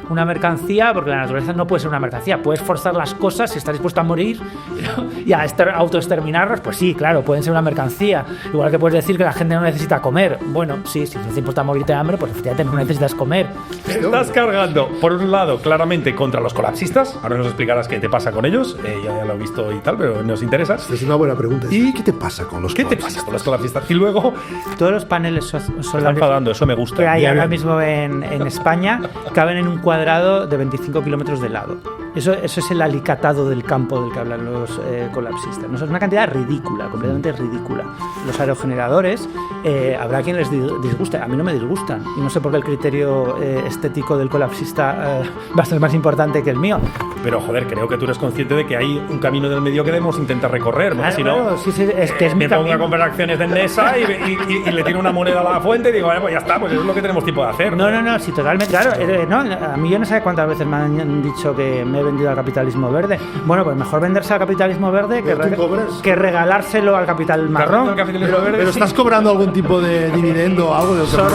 una mercancía, porque la naturaleza no puede ser una mercancía. Puedes forzar las cosas si estás dispuesto a morir y a autoexterminarlas, pues sí, claro, pueden ser una mercancía. Igual que puedes decir que la gente no necesita comer. Bueno, sí, si no te importa morirte de hambre, pues efectivamente no necesitas comer. Estás cargando, por un lado, claramente contra los colapsistas. Ahora nos explicarás qué te pasa con ellos. Yo ya lo he visto y tal, pero nos interesa. Es una buena pregunta. ¿Y qué te pasa con los colapsistas? ¿Qué te pasa con los colapsistas? Y luego... Todos los paneles solares eso me gusta. que hay ahora mismo en España caben en un cuadrado de 25 kilómetros de lado. Eso es el alicatado del campo del que hablan los colapsistas. No, es una cantidad ridícula, completamente ridícula. Los aerogeneradores, habrá quien les disguste. A mí no me disgustan. Y no sé por qué el criterio estético del colapsista va a ser más importante que el mío. Pero, joder, creo que tú eres consciente de que hay un camino del medio que debemos intentar recorrer, ¿no? Claro, si no, sí, es que es mi me pongo camino. a comprar acciones de Endesa y le tiro una moneda a la fuente y digo, bueno, pues ya está, pues eso es lo que tenemos tiempo de hacer. No, sí, totalmente. Claro, no, a mí yo no sé cuántas veces me han dicho que me he vendido al capitalismo verde. bueno, pues mejor venderse al capitalismo verde que regalárselo al capital marrón. Pero estàs cobrando algun tipus de dividendo o algo? Soros,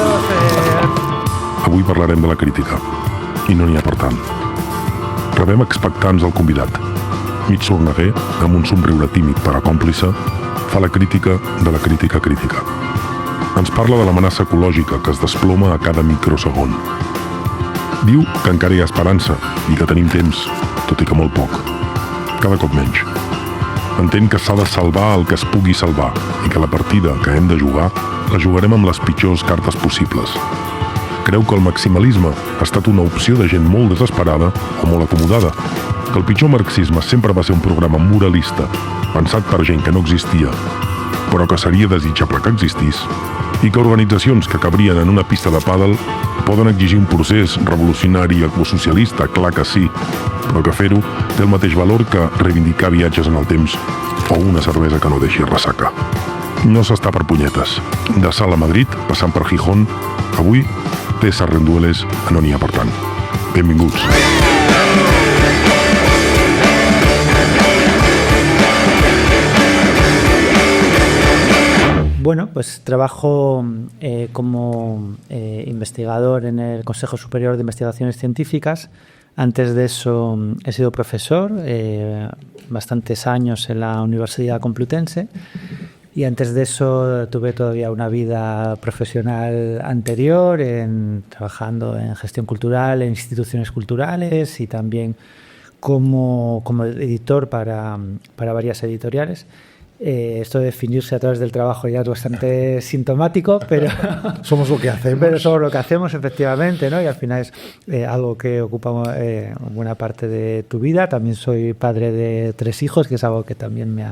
Avui parlarem de la crítica, i no n'hi ha per tant. Rebem expectants al convidat. Mig sorneguer, amb un somriure tímid però còmplice, fa la crítica de la crítica crítica. Ens parla de l'amenaça ecològica que es desploma a cada microsegon. Diu que encara hi ha esperança i que tenim temps, tot i que molt poc. Cada cop menys. Entén que s'ha de salvar el que es pugui salvar i que la partida que hem de jugar la jugarem amb les pitjors cartes possibles. Creu que el maximalisme ha estat una opció de gent molt desesperada o molt acomodada, que el pitjor marxisme sempre va ser un programa moralista pensat per gent que no existia, però que seria desitjable que existís, i que organitzacions que cabrien en una pista de pàdel poden exigir un procés revolucionari ecosocialista, clar que sí, però que fer-ho té el mateix valor que reivindicar viatges en el temps o una cervesa que no deixi ressaca. No s'està per punyetes. De Salt a Madrid, passant per Gijón, avui César Rendueles a No n'hi ha per tant. Benvinguts. Bueno, pues trabajo como investigador en el Consejo Superior de Investigaciones Científicas. Antes de eso he sido profesor, bastantes años en la Universidad Complutense. Y antes de eso tuve todavía una vida profesional anterior, trabajando en gestión cultural, en instituciones culturales y también como editor para varias editoriales. Esto de definirse a través del trabajo ya es bastante sintomático, pero somos lo que hacemos. Pero somos lo que hacemos, efectivamente, ¿no? Y al final es algo que ocupa buena parte de tu vida. También soy padre de 3 hijos, que es algo que también me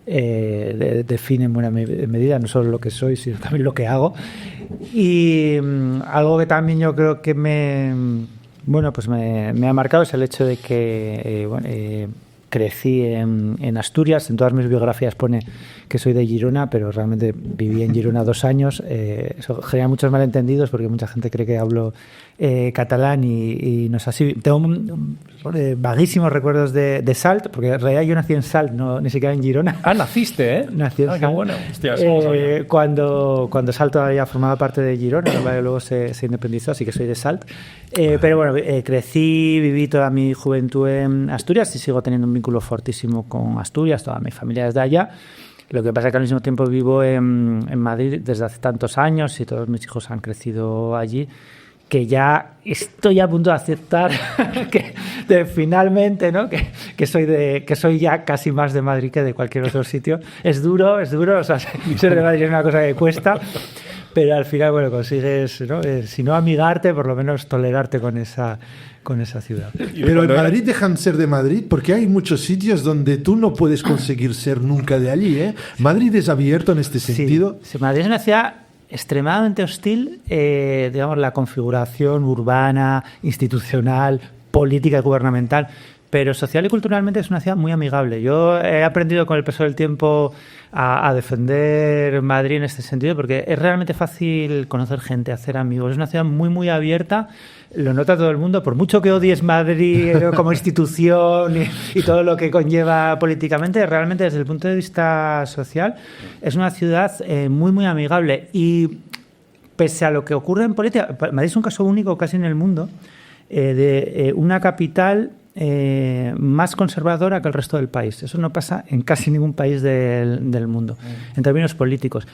define en buena medida, no solo lo que soy, sino también lo que hago. Y algo que también yo creo que me ha marcado es el hecho de que crecí en Asturias. En todas mis biografías pone que soy de Girona, pero realmente viví en Girona 2 años. Eso genera muchos malentendidos porque mucha gente cree que hablo catalán y no es así. Tengo vaguísimos recuerdos de Salt, porque en realidad yo nací en Salt, ni siquiera en Girona. Ah, naciste, ¿eh? Nací en Salt. Qué bueno. Hostia, cuando Salt todavía formaba parte de Girona, luego se independizó, así que soy de Salt. Pero bueno, crecí, viví toda mi juventud en Asturias y sigo teniendo un vínculo fortísimo con Asturias, toda mi familia es de allá. Lo que pasa es que al mismo tiempo vivo en Madrid desde hace tantos años y todos mis hijos han crecido allí, que ya estoy a punto de aceptar finalmente, ¿no? que soy ya casi más de Madrid que de cualquier otro sitio. Es duro, o sea, ser de Madrid es una cosa que cuesta, pero al final, bueno, consigues, ¿no? Si no amigarte, por lo menos tolerarte con esa ciudad. Pero en Madrid dejan ser de Madrid porque hay muchos sitios donde tú no puedes conseguir ser nunca de allí, ¿eh? Madrid es abierto en este sentido. Sí, Madrid es una ciudad extremadamente hostil, digamos, la configuración urbana, institucional, política y gubernamental, pero social y culturalmente es una ciudad muy amigable. Yo he aprendido con el paso del tiempo a defender Madrid en este sentido, porque es realmente fácil conocer gente, hacer amigos. Es una ciudad muy, muy abierta, lo nota todo el mundo, por mucho que odies Madrid como institución y todo lo que conlleva políticamente, realmente desde el punto de vista social es una ciudad muy, muy amigable. Y pese a lo que ocurre en política, Madrid es un caso único casi en el mundo, de una capital más conservadora que el resto del país. Eso no pasa en casi ningún país del mundo, en términos políticos.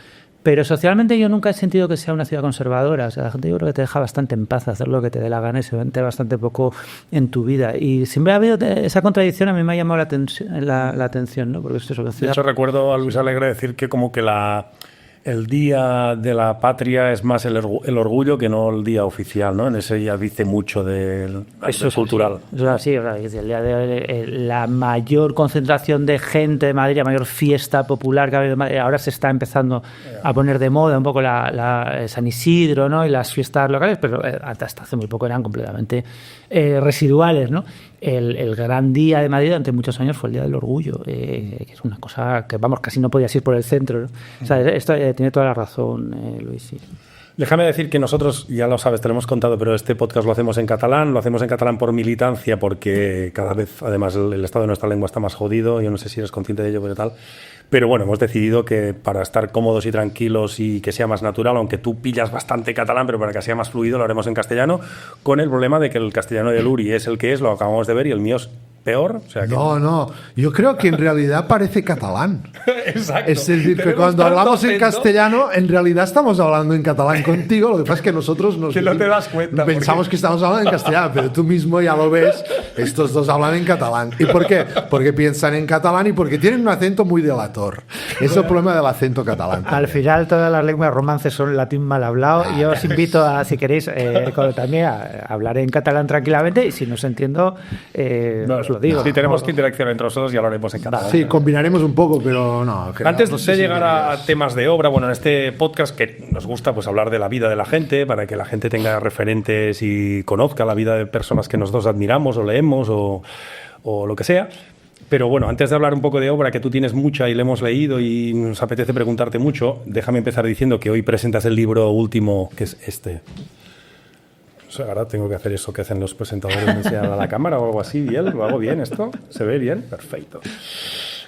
Pero socialmente yo nunca he sentido que sea una ciudad conservadora. O sea, la gente yo creo que te deja bastante en paz hacer lo que te dé la gana y se mete bastante poco en tu vida. Y siempre ha habido esa contradicción, a mí me ha llamado la atención, ¿no? Porque esto es una ciudad... De hecho, recuerdo a Luis Alegre decir que como que el día de la patria es más el orgullo que no el día oficial, ¿no? En ese ya dice mucho del cultural. Sí, el día de la mayor concentración de gente de Madrid, la mayor fiesta popular que ha habido en Madrid. Ahora se está empezando a poner de moda un poco la San Isidro, ¿no? Y las fiestas locales, pero hasta hace muy poco eran completamente residuales, ¿no? El gran día de Madrid durante muchos años fue el Día del Orgullo, que es una cosa que, vamos, casi no podías ir por el centro, ¿no? O sea, esto tiene toda la razón, Luis. Sí. Déjame decir que nosotros, ya lo sabes, te lo hemos contado, pero este podcast lo hacemos en catalán por militancia, porque cada vez, además, el estado de nuestra lengua está más jodido. Yo no sé si eres consciente de ello, pero tal. Pero bueno, hemos decidido que para estar cómodos y tranquilos y que sea más natural, aunque tú pillas bastante catalán, pero para que sea más fluido lo haremos en castellano, con el problema de que el castellano de Luri es el que es, lo acabamos de ver, y el mío es peor. O sea que... No, yo creo que en realidad parece catalán. Exacto. Es decir, que cuando hablamos en castellano, en realidad estamos hablando en catalán contigo, lo que pasa es que nosotros no te das cuenta, pensamos que estamos hablando en castellano, pero tú mismo ya lo ves, estos dos hablan en catalán. ¿Y por qué? Porque piensan en catalán y porque tienen un acento muy delator. Es el problema del acento catalán. Al final todas las lenguas romances son latín mal hablado, y yo os invito a, si queréis, también a hablar en catalán tranquilamente, y si no os entiendo, os lo digo. Si tenemos que interaccionar entre nosotros, ya lo haremos en catalán. Sí, combinaremos un poco, pero no. Antes de llegar a temas de obra, bueno, en este podcast que nos gusta pues hablar de la vida de la gente, para que la gente tenga referentes y conozca la vida de personas que nosotros admiramos o leemos o lo que sea. Pero bueno, antes de hablar un poco de obra, que tú tienes mucha y la hemos leído y nos apetece preguntarte mucho, déjame empezar diciendo que hoy presentas el libro último, que es este. O sea, ahora tengo que hacer eso que hacen los presentadores, me enseñan a la cámara o algo así, bien, lo hago bien esto, ¿se ve bien? Perfecto.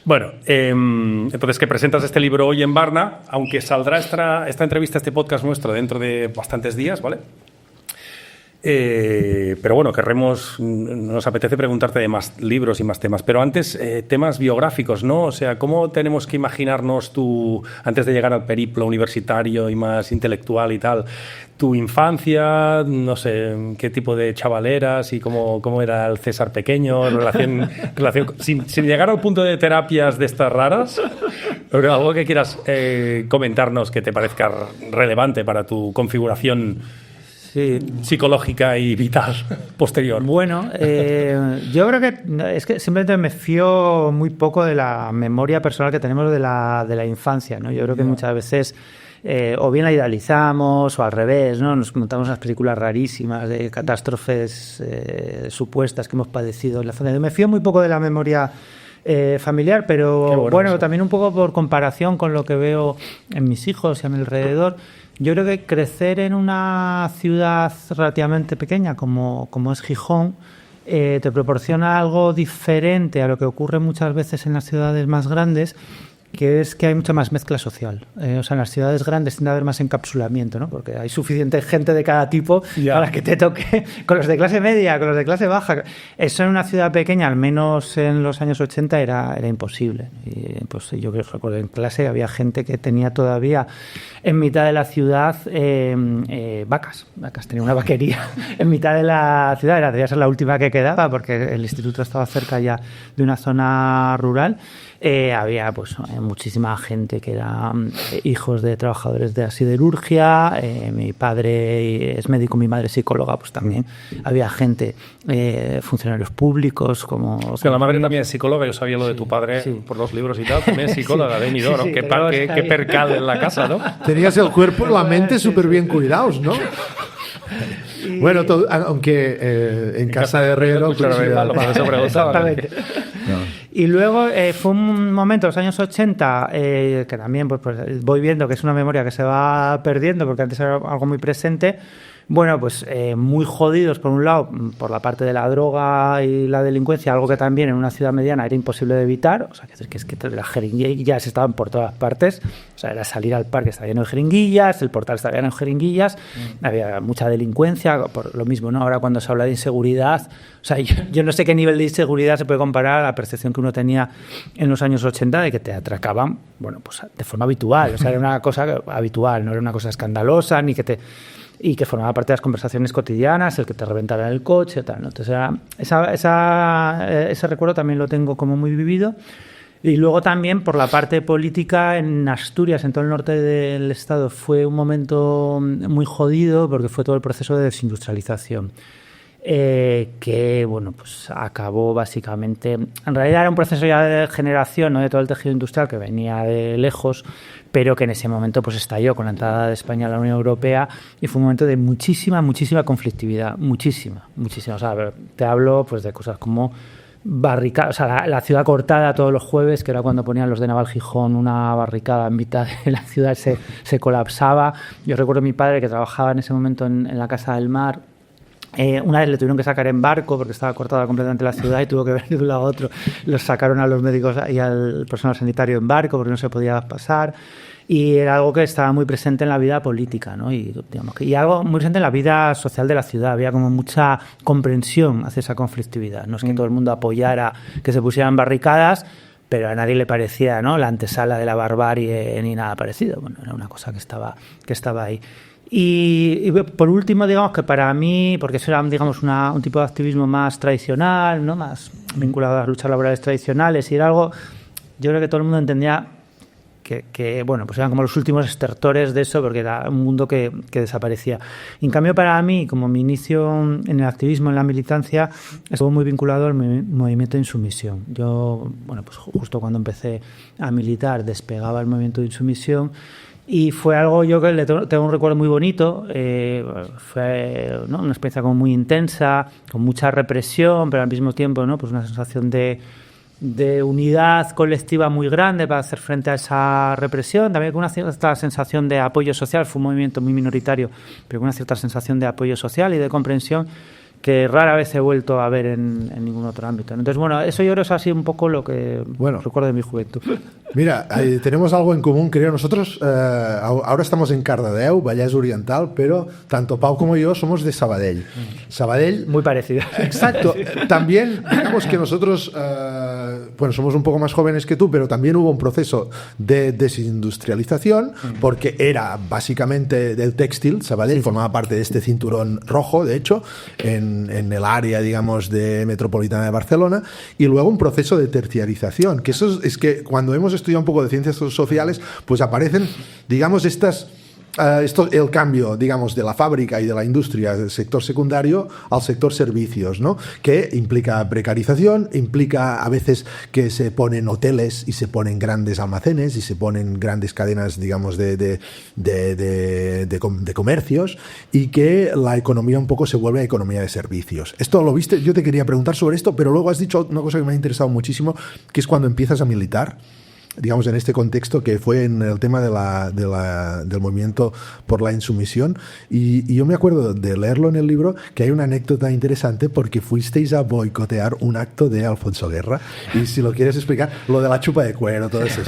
Bueno, entonces que presentas este libro hoy en Barna, aunque saldrá esta entrevista, este podcast nuestro dentro de bastantes días, ¿vale? Pero bueno, nos apetece preguntarte de más libros y más temas. Pero antes, temas biográficos, ¿no? O sea, ¿cómo tenemos que imaginarnos antes de llegar al periplo universitario y más intelectual y tal, tu infancia, no sé, qué tipo de chavaleras y cómo era el César pequeño, relación sin llegar al punto de terapias de estas raras, pero algo que quieras comentarnos que te parezca relevante para tu configuración psicológica y vital posterior. Bueno, yo creo que es que simplemente me fío muy poco de la memoria personal que tenemos de la infancia, ¿no? Yo creo que muchas veces o bien la idealizamos o al revés, ¿no? Nos contamos unas películas rarísimas de catástrofes supuestas que hemos padecido en la infancia. Yo me fío muy poco de la memoria familiar, pero bueno, también un poco por comparación con lo que veo en mis hijos y a mi alrededor. Yo creo que crecer en una ciudad relativamente pequeña como es Gijón te proporciona algo diferente a lo que ocurre muchas veces en las ciudades más grandes, que es que hay mucha más mezcla social. O sea, en las ciudades grandes tiende a haber más encapsulamiento, ¿no? Porque hay suficiente gente de cada tipo para que te toque con los de clase media, con los de clase baja. Eso en una ciudad pequeña, al menos en los años 80, era imposible. Y pues yo creo que en clase había gente que tenía todavía en mitad de la ciudad vacas. Tenía una vaquería en mitad de la ciudad. Debía ser la última que quedaba porque el instituto estaba cerca ya de una zona rural. Había pues muchísima gente que eran hijos de trabajadores de la siderurgia. Mi padre es médico, mi madre es psicóloga, pues también había gente, funcionarios públicos como... O sea, la madre también es psicóloga, yo sabía lo de tu padre por los libros y tal, también es psicóloga, de Benidorm, ¿no? Qué percal en la casa, ¿no? Tenías el cuerpo y la mente súper bien cuidados, ¿no? Bueno, aunque en casa de herrero... Exactamente. Y luego fue un momento, los años 80, que también pues voy viendo que es una memoria que se va perdiendo porque antes era algo muy presente, Bueno, pues muy jodidos por un lado por la parte de la droga y la delincuencia, algo que también en una ciudad mediana era imposible de evitar, o sea, que es que las jeringuillas estaban por todas partes, o sea, era salir al parque, estaba lleno de jeringuillas, el portal estaba lleno de jeringuillas, había mucha delincuencia, por lo mismo, ¿no? Ahora cuando se habla de inseguridad, o sea, yo no sé qué nivel de inseguridad se puede comparar a la percepción que uno tenía en los años 80 de que te atracaban, bueno, pues de forma habitual, o sea, era una cosa habitual, no era una cosa escandalosa, ni que te... y que formaba parte de las conversaciones cotidianas, el que te reventara el coche, tal, ¿no? Entonces, ese recuerdo también lo tengo como muy vivido. Y luego también por la parte política en Asturias, en todo el norte del estado, fue un momento muy jodido porque fue todo el proceso de desindustrialización. Que bueno, pues acabó básicamente, en realidad era un proceso ya de generación, ¿no?, de todo el tejido industrial que venía de lejos, pero que en ese momento pues estalló con la entrada de España a la Unión Europea y fue un momento de muchísima conflictividad, muchísima, o sea, te hablo pues de cosas como barricadas, o sea, la ciudad cortada todos los jueves, que era cuando ponían los de Naval Gijón una barricada en mitad de la ciudad, se colapsaba. Yo recuerdo a mi padre que trabajaba en ese momento en la Casa del Mar. Una vez le tuvieron que sacar en barco porque estaba cortada completamente la ciudad y tuvo que venir de un lado a otro. Los sacaron a los médicos y al personal sanitario en barco porque no se podía pasar. Y era algo que estaba muy presente en la vida política, ¿no? Y, digamos, y algo muy presente en la vida social de la ciudad. Había como mucha comprensión hacia esa conflictividad. No es que todo el mundo apoyara que se pusieran barricadas, pero a nadie le parecía, ¿no?, la antesala de la barbarie ni nada parecido. Bueno, era una cosa que estaba ahí. Y por último, digamos que para mí, porque eso era, digamos, un tipo de activismo más tradicional, ¿no?, más vinculado a las luchas laborales tradicionales, y era algo, yo creo que todo el mundo entendía que bueno, pues eran como los últimos estertores de eso, porque era un mundo que desaparecía. Y en cambio, para mí, como mi inicio en el activismo, en la militancia, estuvo muy vinculado al movimiento de insumisión. Yo, bueno, pues justo cuando empecé a militar, despegaba el movimiento de insumisión. Y fue algo, yo que le tengo un recuerdo muy bonito, fue, ¿no?, una experiencia como muy intensa, con mucha represión, pero al mismo tiempo, ¿no?, pues una sensación de unidad colectiva muy grande para hacer frente a esa represión, también con una cierta sensación de apoyo social. Fue un movimiento muy minoritario, pero con una cierta sensación de apoyo social y de comprensión que rara vez he vuelto a ver en ningún otro ámbito. Entonces, bueno, eso yo creo que es así un poco lo que recuerdo de mi juventud. Mira, tenemos algo en común, creo. Nosotros ahora estamos en Cardedeu, Vallès Oriental, pero tanto Pau como yo somos de Sabadell. Sabadell... Muy parecido. Exacto. También, digamos que nosotros, bueno, somos un poco más jóvenes que tú, pero también hubo un proceso de desindustrialización, porque era básicamente del textil. Sabadell formaba parte de este cinturón rojo, de hecho, en el área, digamos, de metropolitana de Barcelona, y luego un proceso de terciarización, que eso es que cuando hemos estudiado un poco de ciencias sociales, pues aparecen, digamos, el cambio, digamos, de la fábrica y de la industria del sector secundario al sector servicios, ¿no?, que implica precarización, implica a veces que se ponen hoteles y se ponen grandes almacenes y se ponen grandes cadenas, digamos, de comercios, y que la economía un poco se vuelve economía de servicios. Esto lo viste, yo te quería preguntar sobre esto, pero luego has dicho una cosa que me ha interesado muchísimo, que es cuando empiezas a militar, digamos, en este contexto, que fue en el tema del movimiento por la insumisión, y yo me acuerdo de leerlo en el libro, que hay una anécdota interesante porque fuisteis a boicotear un acto de Alfonso Guerra, y si lo quieres explicar, lo de la chupa de cuero, todo eso.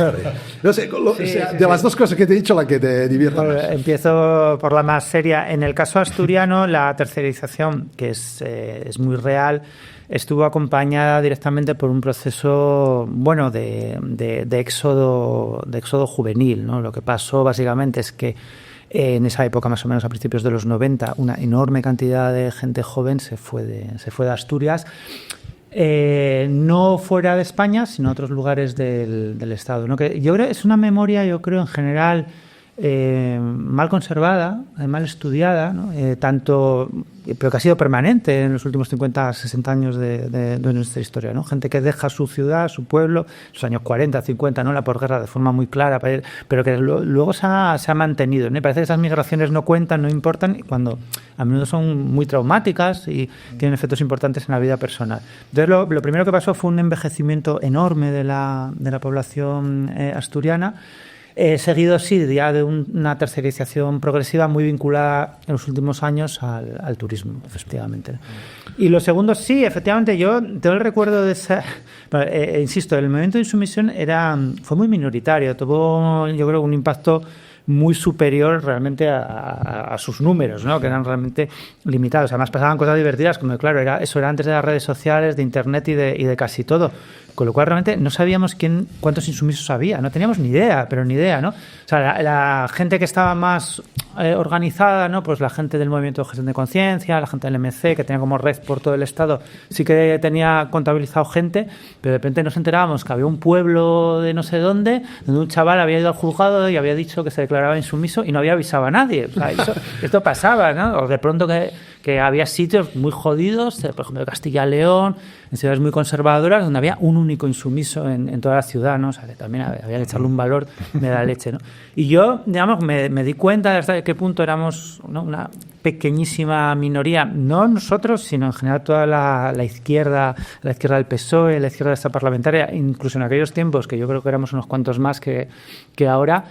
No sé, de las dos cosas que te he dicho, la que te divierta más. Empiezo por la más seria. En el caso asturiano, la terciarización, que es muy real, estuvo acompañada directamente por un proceso, bueno, de éxodo juvenil, ¿no? Lo que pasó básicamente es que en esa época, más o menos a principios de los 90, una enorme cantidad de gente joven se fue de Asturias, no fuera de España, sino a otros lugares del Estado, ¿no? Que yo creo es una memoria, yo creo, en general mal conservada, mal estudiada, ¿no? Pero que ha sido permanente en los últimos 50, 60 años de nuestra historia, ¿no? Gente que deja su ciudad, su pueblo, los años 40, 50, ¿no?, la posguerra, de forma muy clara, pero que luego se ha mantenido, ¿no? Y parece que esas migraciones no cuentan, no importan, cuando a menudo son muy traumáticas y tienen efectos importantes en la vida personal. Entonces, lo primero que pasó fue un envejecimiento enorme de la población asturiana, seguido, sí, ya de una tercerización progresiva muy vinculada en los últimos años al turismo, efectivamente. Y lo segundo, sí, efectivamente, yo tengo el recuerdo de esa... insisto, el movimiento de insumisión fue muy minoritario, tuvo, yo creo, un impacto muy superior realmente a sus números, ¿no? Que eran realmente limitados. Además pasaban cosas divertidas, como claro, eso era antes de las redes sociales, de internet y de casi todo. Con lo cual realmente no sabíamos cuántos insumisos había, no teníamos ni idea, pero ni idea, ¿no? O sea, la gente que estaba más organizada, ¿no? Pues la gente del Movimiento de Gestión de Conciencia, la gente del MC, que tenía como red por todo el Estado, sí que tenía contabilizado gente, pero de repente nos enterábamos que había un pueblo de no sé dónde, donde un chaval había ido al juzgado y había dicho que se declaraba insumiso y no había avisado a nadie. O sea, esto pasaba, ¿no? O de pronto que había sitios muy jodidos, por ejemplo, de Castilla y León, en ciudades muy conservadoras, donde había un único insumiso en toda la ciudad, ¿no? O sea, que también había que echarle un valor, me da leche, ¿no? Y yo, digamos, me di cuenta de hasta qué punto éramos, ¿no? Una pequeñísima minoría, no nosotros, sino en general toda la izquierda del PSOE, la izquierda esta parlamentaria, incluso en aquellos tiempos, que yo creo que éramos unos cuantos más que ahora,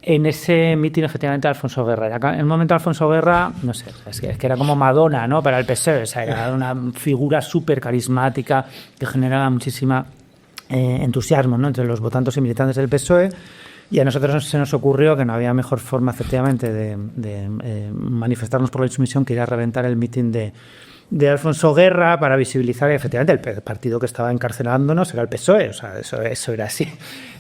en ese mitin, efectivamente, de Alfonso Guerra. En el momento de Alfonso Guerra, no sé, es que era como Madonna, ¿no? Para el PSOE, o sea, era una figura súper carismática que generaba muchísima entusiasmo, ¿no? Entre los votantes y militantes del PSOE. Y a nosotros se nos ocurrió que no había mejor forma, efectivamente, de manifestarnos por la insumisión que ir a reventar el mitin de Alfonso Guerra para visibilizar, efectivamente, el partido que estaba encarcelándonos era el PSOE, o sea, eso era así.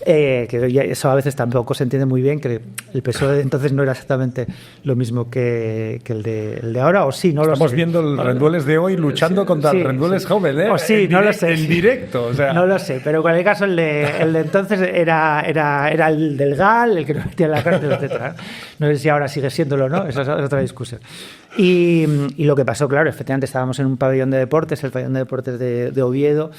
Que eso a veces tampoco se entiende muy bien, que el PSOE de entonces no era exactamente lo mismo que el de ahora, o sí, no lo sé. Estamos viendo el Rendueles de hoy luchando contra el Rendueles joven, ¿eh? O sí, no lo sé. En directo, o sea. No lo sé, pero en cualquier caso el de entonces era el del GAL, el que nos metía en la cárcel, etc. No sé si ahora sigue siéndolo o no, esa es otra discusión. Y lo que pasó, claro, efectivamente estábamos en un pabellón de deportes, el pabellón de deportes de Oviedo,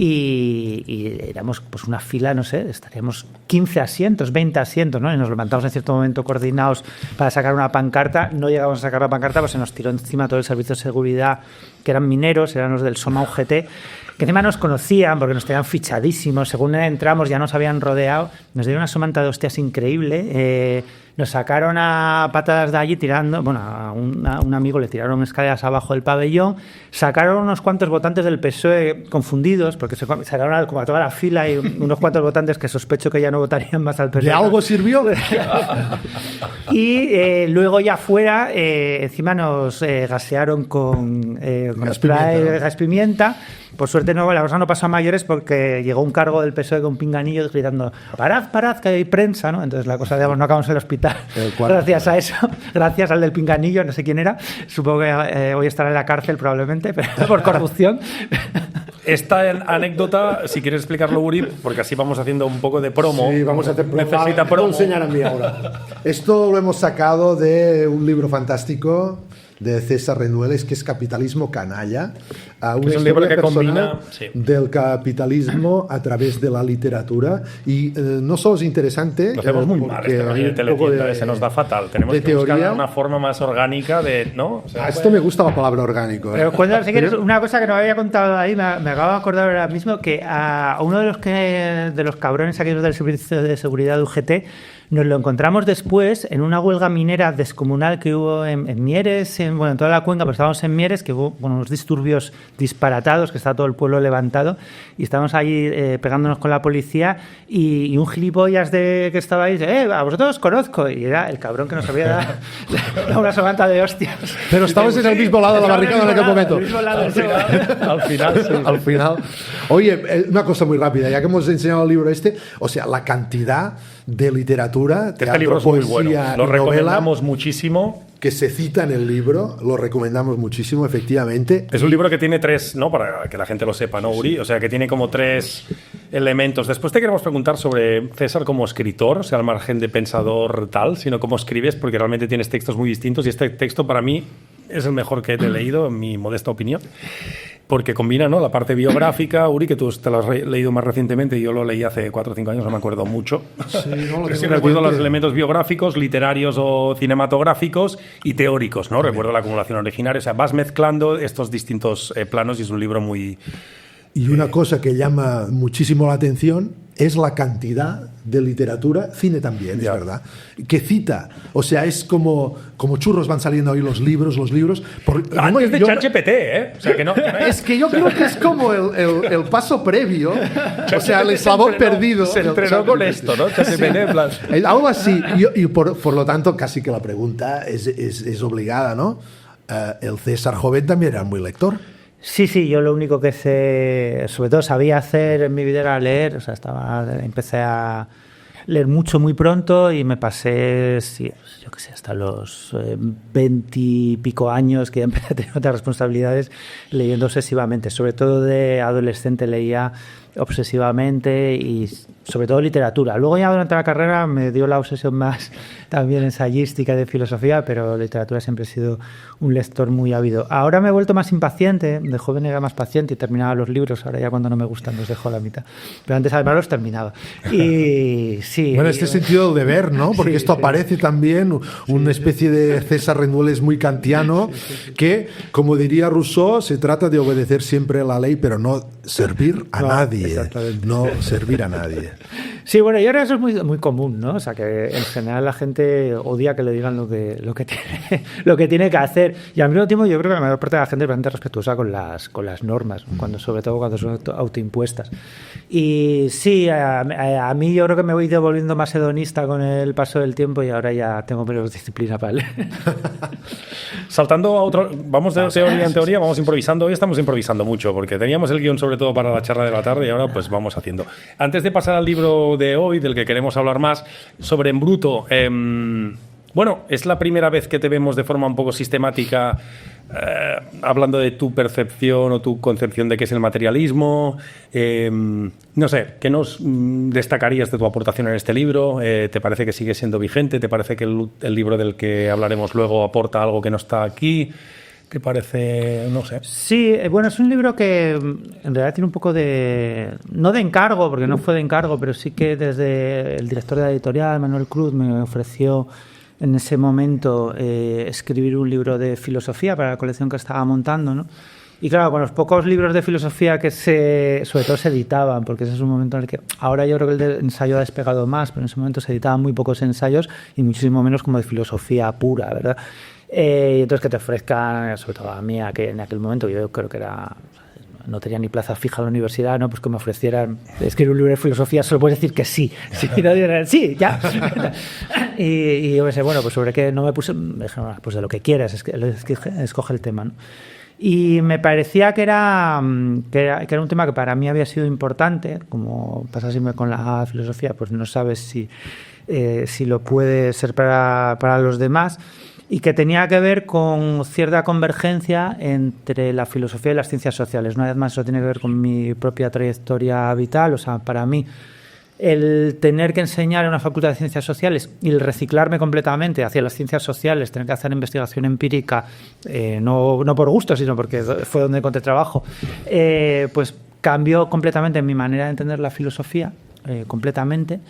y éramos pues una fila, no sé, estaríamos 15 asientos, 20 asientos, ¿no? Y nos levantamos en cierto momento coordinados para sacar una pancarta. No llegamos a sacar la pancarta, pues se nos tiró encima todo el servicio de seguridad, que eran mineros, eran los del Soma UGT, que encima nos conocían porque nos tenían fichadísimos. Según entramos ya nos habían rodeado, nos dieron una somanta de hostias increíble. Nos sacaron a patadas de allí tirando, bueno, a un amigo le tiraron escaleras abajo del pabellón, sacaron unos cuantos votantes del PSOE confundidos, porque se sacaron como a toda la fila y unos cuantos votantes que sospecho que ya no votarían más al PSOE. ¿De algo sirvió? Y luego ya fuera, encima nos gasearon con gas pimienta. Por suerte no, la cosa no pasó a mayores porque llegó un cargo del PSOE con pinganillos gritando parad, que hay prensa, ¿no? Entonces la cosa, digamos, no acabamos en el hospital gracias a eso, gracias al del pinganillo, no sé quién era, supongo que hoy estará en la cárcel probablemente, pero por corrupción. Esta anécdota, si quieres explicarlo, Uri, porque así vamos haciendo un poco de promo. Sí, vamos a hacer promo. Necesita promo. Enseñar a mí ahora. Esto lo hemos sacado de un libro fantástico de César Rendueles, que es Capitalismo Canalla, una es un libro que combina sí, del capitalismo a través de la literatura, y no solo es interesante, lo hacemos muy mal, se nos da fatal, tenemos que buscar una forma más orgánica de, ¿no? O sea, esto me gusta la palabra orgánico. Pero cuando, si quieres, una cosa que no había contado ahí, me acabo de acordar ahora mismo, que a uno de los cabrones aquellos del Servicio de Seguridad de UGT nos lo encontramos después en una huelga minera descomunal que hubo en Mieres, en toda la cuenca, pero estábamos en Mieres, que hubo unos disturbios disparatados, que está todo el pueblo levantado, y estábamos ahí pegándonos con la policía, y un gilipollas que estaba ahí dice, a vosotros os conozco, y era el cabrón que nos había dado una somanta de hostias. Pero estabas en el mismo lado de la barricada en aquel momento. Al final. Oye, una cosa muy rápida, ya que hemos enseñado el libro o sea, la cantidad de literatura, este libro es muy bueno, lo recomendamos muchísimo. Que se cita en el libro, lo recomendamos muchísimo, efectivamente. Es un libro que tiene 3, ¿no? Para que la gente lo sepa, ¿no, Uri? O sea, que tiene como 3 elementos. Después te queremos preguntar sobre César como escritor, o sea, al margen de pensador tal, sino cómo escribes, porque realmente tienes textos muy distintos, y este texto para mí es el mejor que te he leído, en mi modesta opinión. Porque combina, ¿no?, la parte biográfica, Uri, que tú te lo has leído más recientemente, yo lo leí hace 4 o 5 años, no me acuerdo mucho. Sí, no, pero sí recuerdo los elementos biográficos, literarios o cinematográficos y teóricos, ¿no? Recuerdo la acumulación originaria, o sea, vas mezclando estos distintos planos, y es un libro muy... Y una cosa que llama muchísimo la atención es la cantidad de literatura, cine también, Ya. es verdad, que cita. O sea, es como churros van saliendo ahí los libros. Antes de ChatGPT, ¿eh? O sea, que no, Es que yo creo que es como el paso previo, o sea, el eslabón perdido. Se entrenó con esto, ¿no? ChatGPT, en plan... Algo así. Y por lo tanto, casi que la pregunta es obligada, ¿no? El César joven también era muy lector. Sí, yo lo único que sobre todo sabía hacer en mi vida era leer, o sea, empecé a leer mucho muy pronto y me pasé, sí, yo qué sé, hasta los 20 y pico años que ya empecé a tener otras responsabilidades leyendo obsesivamente, sobre todo de adolescente leía obsesivamente y sobre todo literatura. Luego ya durante la carrera me dio la obsesión más también ensayística y de filosofía, pero literatura siempre he sido un lector muy ávido. Ahora me he vuelto más impaciente, de joven era más paciente y terminaba los libros, ahora ya cuando no me gustan los dejo a la mitad. Pero antes además los terminaba. Y sí. Bueno, este sentido del deber, ¿no? Porque sí, esto sí. aparece también, una especie de César Rendueles muy kantiano, que, como diría Rousseau, se trata de obedecer siempre la ley, pero no servir a nadie. Exactamente. No servir a nadie. Sí, bueno, yo creo que eso es muy, muy común, ¿no? O sea, que en general la gente odia que le digan lo que tiene que hacer. Y al mismo tiempo yo creo que la mayor parte de la gente es bastante respetuosa con las normas, sobre todo cuando son autoimpuestas. Y sí, a mí yo creo que me voy devolviendo más hedonista con el paso del tiempo y ahora ya tengo menos disciplina para leer. Saltando a otro, vamos de teoría en teoría, vamos improvisando. Hoy estamos improvisando mucho porque teníamos el guión sobre todo para la charla de la tarde y ahora pues vamos haciendo. Antes de pasar al libro de hoy, del que queremos hablar más, sobre Embruto, bueno, es la primera vez que te vemos de forma un poco sistemática hablando de tu percepción o tu concepción de qué es el materialismo. No sé, ¿qué nos destacarías de tu aportación en este libro? ¿Te parece que sigue siendo vigente? ¿Te parece que el libro del que hablaremos luego aporta algo que no está aquí? ¿Qué parece? No sé. Sí, bueno, es un libro que en realidad tiene un poco de... No de encargo, porque no fue de encargo, pero sí que desde el director de la editorial, Manuel Cruz, me ofreció en ese momento escribir un libro de filosofía para la colección que estaba montando, ¿no? Y claro, con los pocos libros de filosofía que sobre todo se editaban, porque ese es un momento en el que ahora yo creo que el ensayo ha despegado más, pero en ese momento se editaban muy pocos ensayos y muchísimo menos como de filosofía pura, ¿verdad? Y entonces que te ofrezcan, sobre todo a mí, que en aquel momento yo creo que no tenía ni plaza fija en la universidad, ¿no? Pues que me ofrecieran escribir un libro de filosofía, solo puedes decir que sí. Sí, ya. Y yo pensé, bueno, pues sobre qué no me puse, me dijeron, pues de lo que quieras, escoge el tema, ¿no? Y me parecía que era un tema que para mí había sido importante, como pasa siempre con la filosofía, pues no sabes si lo puede ser para los demás, y que tenía que ver con cierta convergencia entre la filosofía y las ciencias sociales. Una vez más, eso tiene que ver con mi propia trayectoria vital. O sea, para mí, el tener que enseñar en una facultad de ciencias sociales y el reciclarme completamente hacia las ciencias sociales, tener que hacer investigación empírica, no por gusto, sino porque fue donde encontré trabajo, pues cambió completamente mi manera de entender la filosofía, completamente.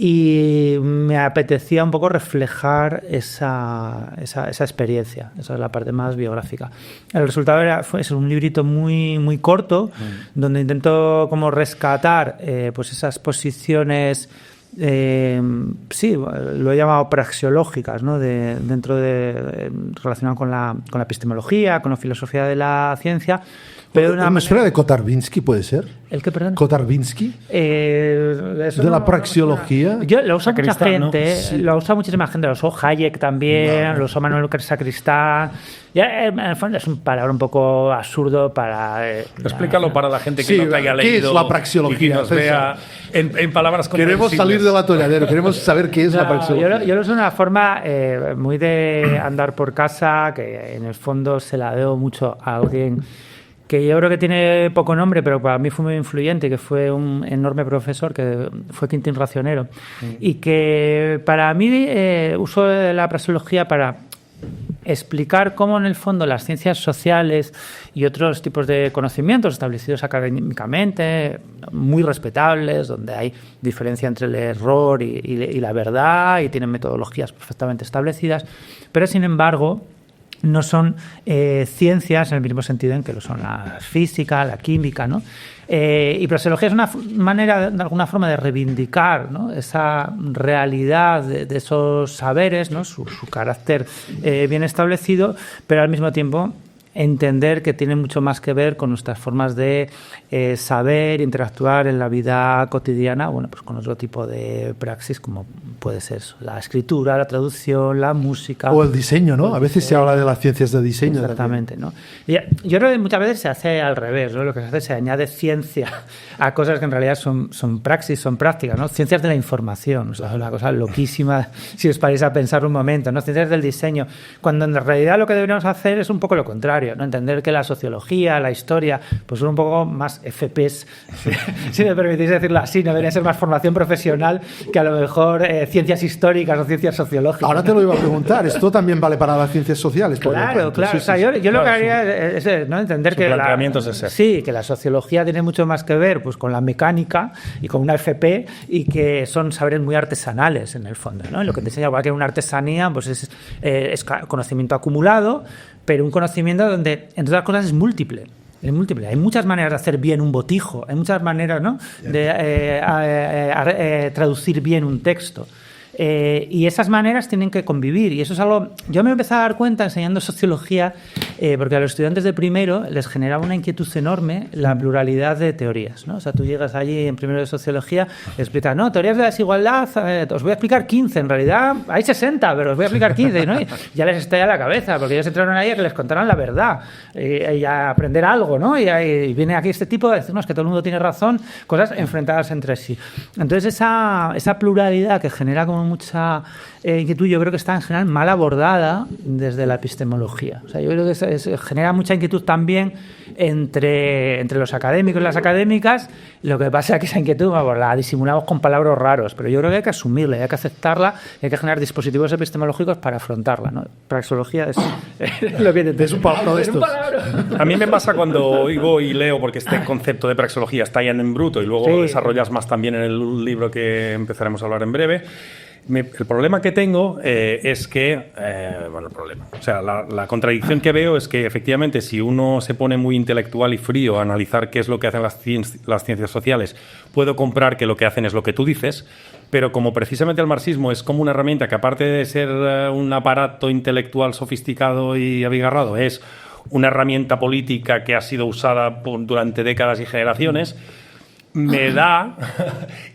Y me apetecía un poco reflejar esa experiencia. Esa es la parte más biográfica. El resultado fue un librito muy, muy corto, donde intento como rescatar pues esas posiciones, sí, lo he llamado praxeológicas, ¿no? Relacionado con la epistemología, con la filosofía de la ciencia. Pero ¿Me suena de Kotarbinsky, puede ser? ¿El qué, perdón? Kotarbinsky. ¿De la praxeología? Yo lo usa mucha gente, ¿no? Sí. Lo usa muchísima gente, lo usó Hayek también, lo usó Manuel Sacristán. Ya, en el fondo es un palabra un poco absurdo para... Explícalo para la gente que no te haya leído. ¿Qué es la praxeología? Y que nos vea en palabras comprensibles. Queremos salir del atolladero, queremos saber qué es la praxeología. Yo lo uso de una forma muy de andar por casa, que en el fondo se la debo mucho a alguien que yo creo que tiene poco nombre, pero para mí fue muy influyente, que fue un enorme profesor, que fue Quintín Racionero, y que para mí uso la praxeología para explicar cómo en el fondo las ciencias sociales y otros tipos de conocimientos establecidos académicamente, muy respetables, donde hay diferencia entre el error y la verdad, y tienen metodologías perfectamente establecidas, pero sin embargo no son ciencias en el mismo sentido en que lo son la física, la química, ¿no? Y praxeología es una manera, de alguna forma, de reivindicar, ¿no?, esa realidad de esos saberes, ¿no?, su carácter bien establecido, pero al mismo tiempo entender que tiene mucho más que ver con nuestras formas de saber, interactuar en la vida cotidiana, bueno, pues con otro tipo de praxis, como puede ser la escritura, la traducción, la música. O el diseño, ¿no? A veces se habla de las ciencias de diseño. Exactamente, ¿no? Y yo creo que muchas veces se hace al revés, ¿no? Lo que se hace es se añade ciencia a cosas que en realidad son praxis, son prácticas, ¿no? Ciencias de la información, o sea, es una cosa loquísima si os paráis a pensar un momento, ¿no? Ciencias del diseño, cuando en realidad lo que deberíamos hacer es un poco lo contrario, ¿no? Entender que la sociología, la historia, pues son un poco más FPs, si me permitís decirlo así, no debería ser más formación profesional que a lo mejor ciencias históricas o ciencias sociológicas. Ahora te lo iba a preguntar, ¿esto también vale para las ciencias sociales? Claro, claro. O sea, yo lo que haría es ¿no?, entender que que la sociología tiene mucho más que ver pues con la mecánica y con una FP, y que son saberes muy artesanales en el fondo, ¿no? Lo que te enseña igual que una artesanía pues es conocimiento acumulado, pero un conocimiento donde, entre otras cosas, es múltiple. Es múltiple. Hay muchas maneras de hacer bien un botijo, hay muchas maneras, ¿no?, de traducir bien un texto. Y esas maneras tienen que convivir, y eso es algo... Yo me empecé a dar cuenta enseñando sociología, porque a los estudiantes de primero les generaba una inquietud enorme la pluralidad de teorías, ¿no? O sea, tú llegas allí en primero de sociología y explicas, no, teorías de la desigualdad, os voy a explicar 15, en realidad hay 60, pero os voy a explicar 15, ¿no? Y ya les estalla la cabeza, porque ellos entraron ahí a que les contaran la verdad y a aprender algo, ¿no? Y viene aquí este tipo a decirnos que todo el mundo tiene razón, cosas enfrentadas entre sí. Entonces esa pluralidad que genera como mucha inquietud, yo creo que está en general mal abordada desde la epistemología. O sea, yo creo que genera mucha inquietud también entre los académicos y las académicas. Lo que pasa es que esa inquietud la disimulamos con palabras raros, pero yo creo que hay que asumirla, hay que aceptarla, hay que generar dispositivos epistemológicos para afrontarla, ¿no? Praxeología es lo que es un palabra de estos. A mí me pasa cuando oigo y leo, porque este concepto de praxeología está ya en bruto y luego lo desarrollas más también en el libro que empezaremos a hablar en breve. El problema que tengo es que, la contradicción que veo es que efectivamente si uno se pone muy intelectual y frío a analizar qué es lo que hacen las ciencias sociales, puedo comprar que lo que hacen es lo que tú dices, pero como precisamente el marxismo es como una herramienta que, aparte de ser un aparato intelectual sofisticado y abigarrado, es una herramienta política que ha sido usada durante décadas y generaciones, me da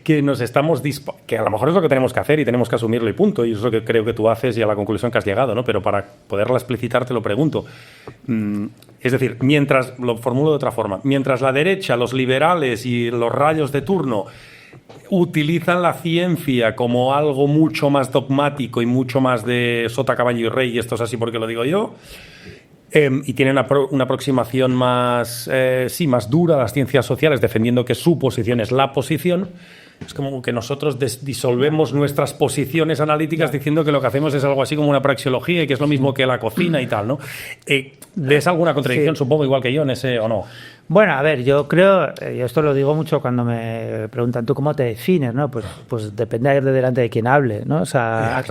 que nos estamos que a lo mejor es lo que tenemos que hacer y tenemos que asumirlo y punto, y eso es lo que creo que tú haces y a la conclusión que has llegado, ¿no? Pero para poderla explicitar te lo pregunto. Es decir, lo formulo de otra forma, mientras la derecha, los liberales y los rayos de turno utilizan la ciencia como algo mucho más dogmático y mucho más de sota, caballo y rey, y esto es así porque lo digo yo, y tienen una aproximación más dura a las ciencias sociales, defendiendo que su posición es la posición. Es como que nosotros disolvemos nuestras posiciones analíticas diciendo que lo que hacemos es algo así como una praxeología y que es lo mismo que la cocina y tal, ¿no? ¿Ves alguna contradicción, supongo, igual que yo, en ese o no? Bueno, a ver, yo creo, y esto lo digo mucho cuando me preguntan, ¿tú cómo te defines? ¿No? Pues depende de delante de quien hable, ¿no? O sea,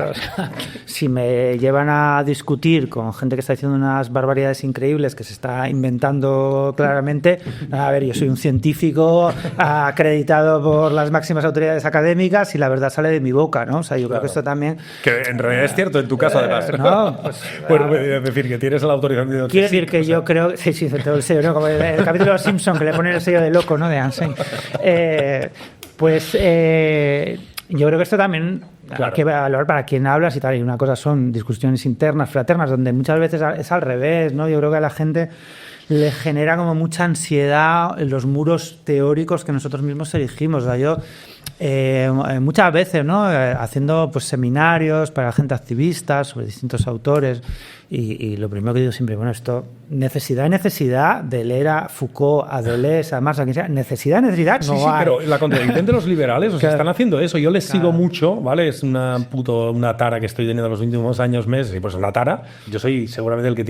si me llevan a discutir con gente que está diciendo unas barbaridades increíbles que se está inventando claramente, a ver, yo soy un científico acreditado por las máximas autoridades académicas y la verdad sale de mi boca, ¿no? O sea, yo creo que esto también... Que en realidad es cierto en tu caso, además. No, pues es decir, que tienes la autorización de... Quiero decir que yo creo... Sí, tengo el sello, ¿no? Como el capítulo de los Simpson, que le ponen el sello de loco, ¿no? De Einstein. Yo creo que esto también hay que valorar para quien hablas y tal. Y una cosa son discusiones internas, fraternas, donde muchas veces es al revés, ¿no? Yo creo que a la gente le genera como mucha ansiedad los muros teóricos que nosotros mismos erigimos. O sea, yo muchas veces, ¿no? Haciendo pues seminarios para gente activista sobre distintos autores, y lo primero que digo siempre, bueno, esto necesidad de leer a Foucault, a Deleuze, a Marx, a quien sea, necesidad no hay. Pero la contradicción de los liberales, están haciendo eso. Yo les sigo mucho, ¿vale? Es una tara que estoy teniendo los últimos años, meses, y pues es una tara. Yo soy seguramente el que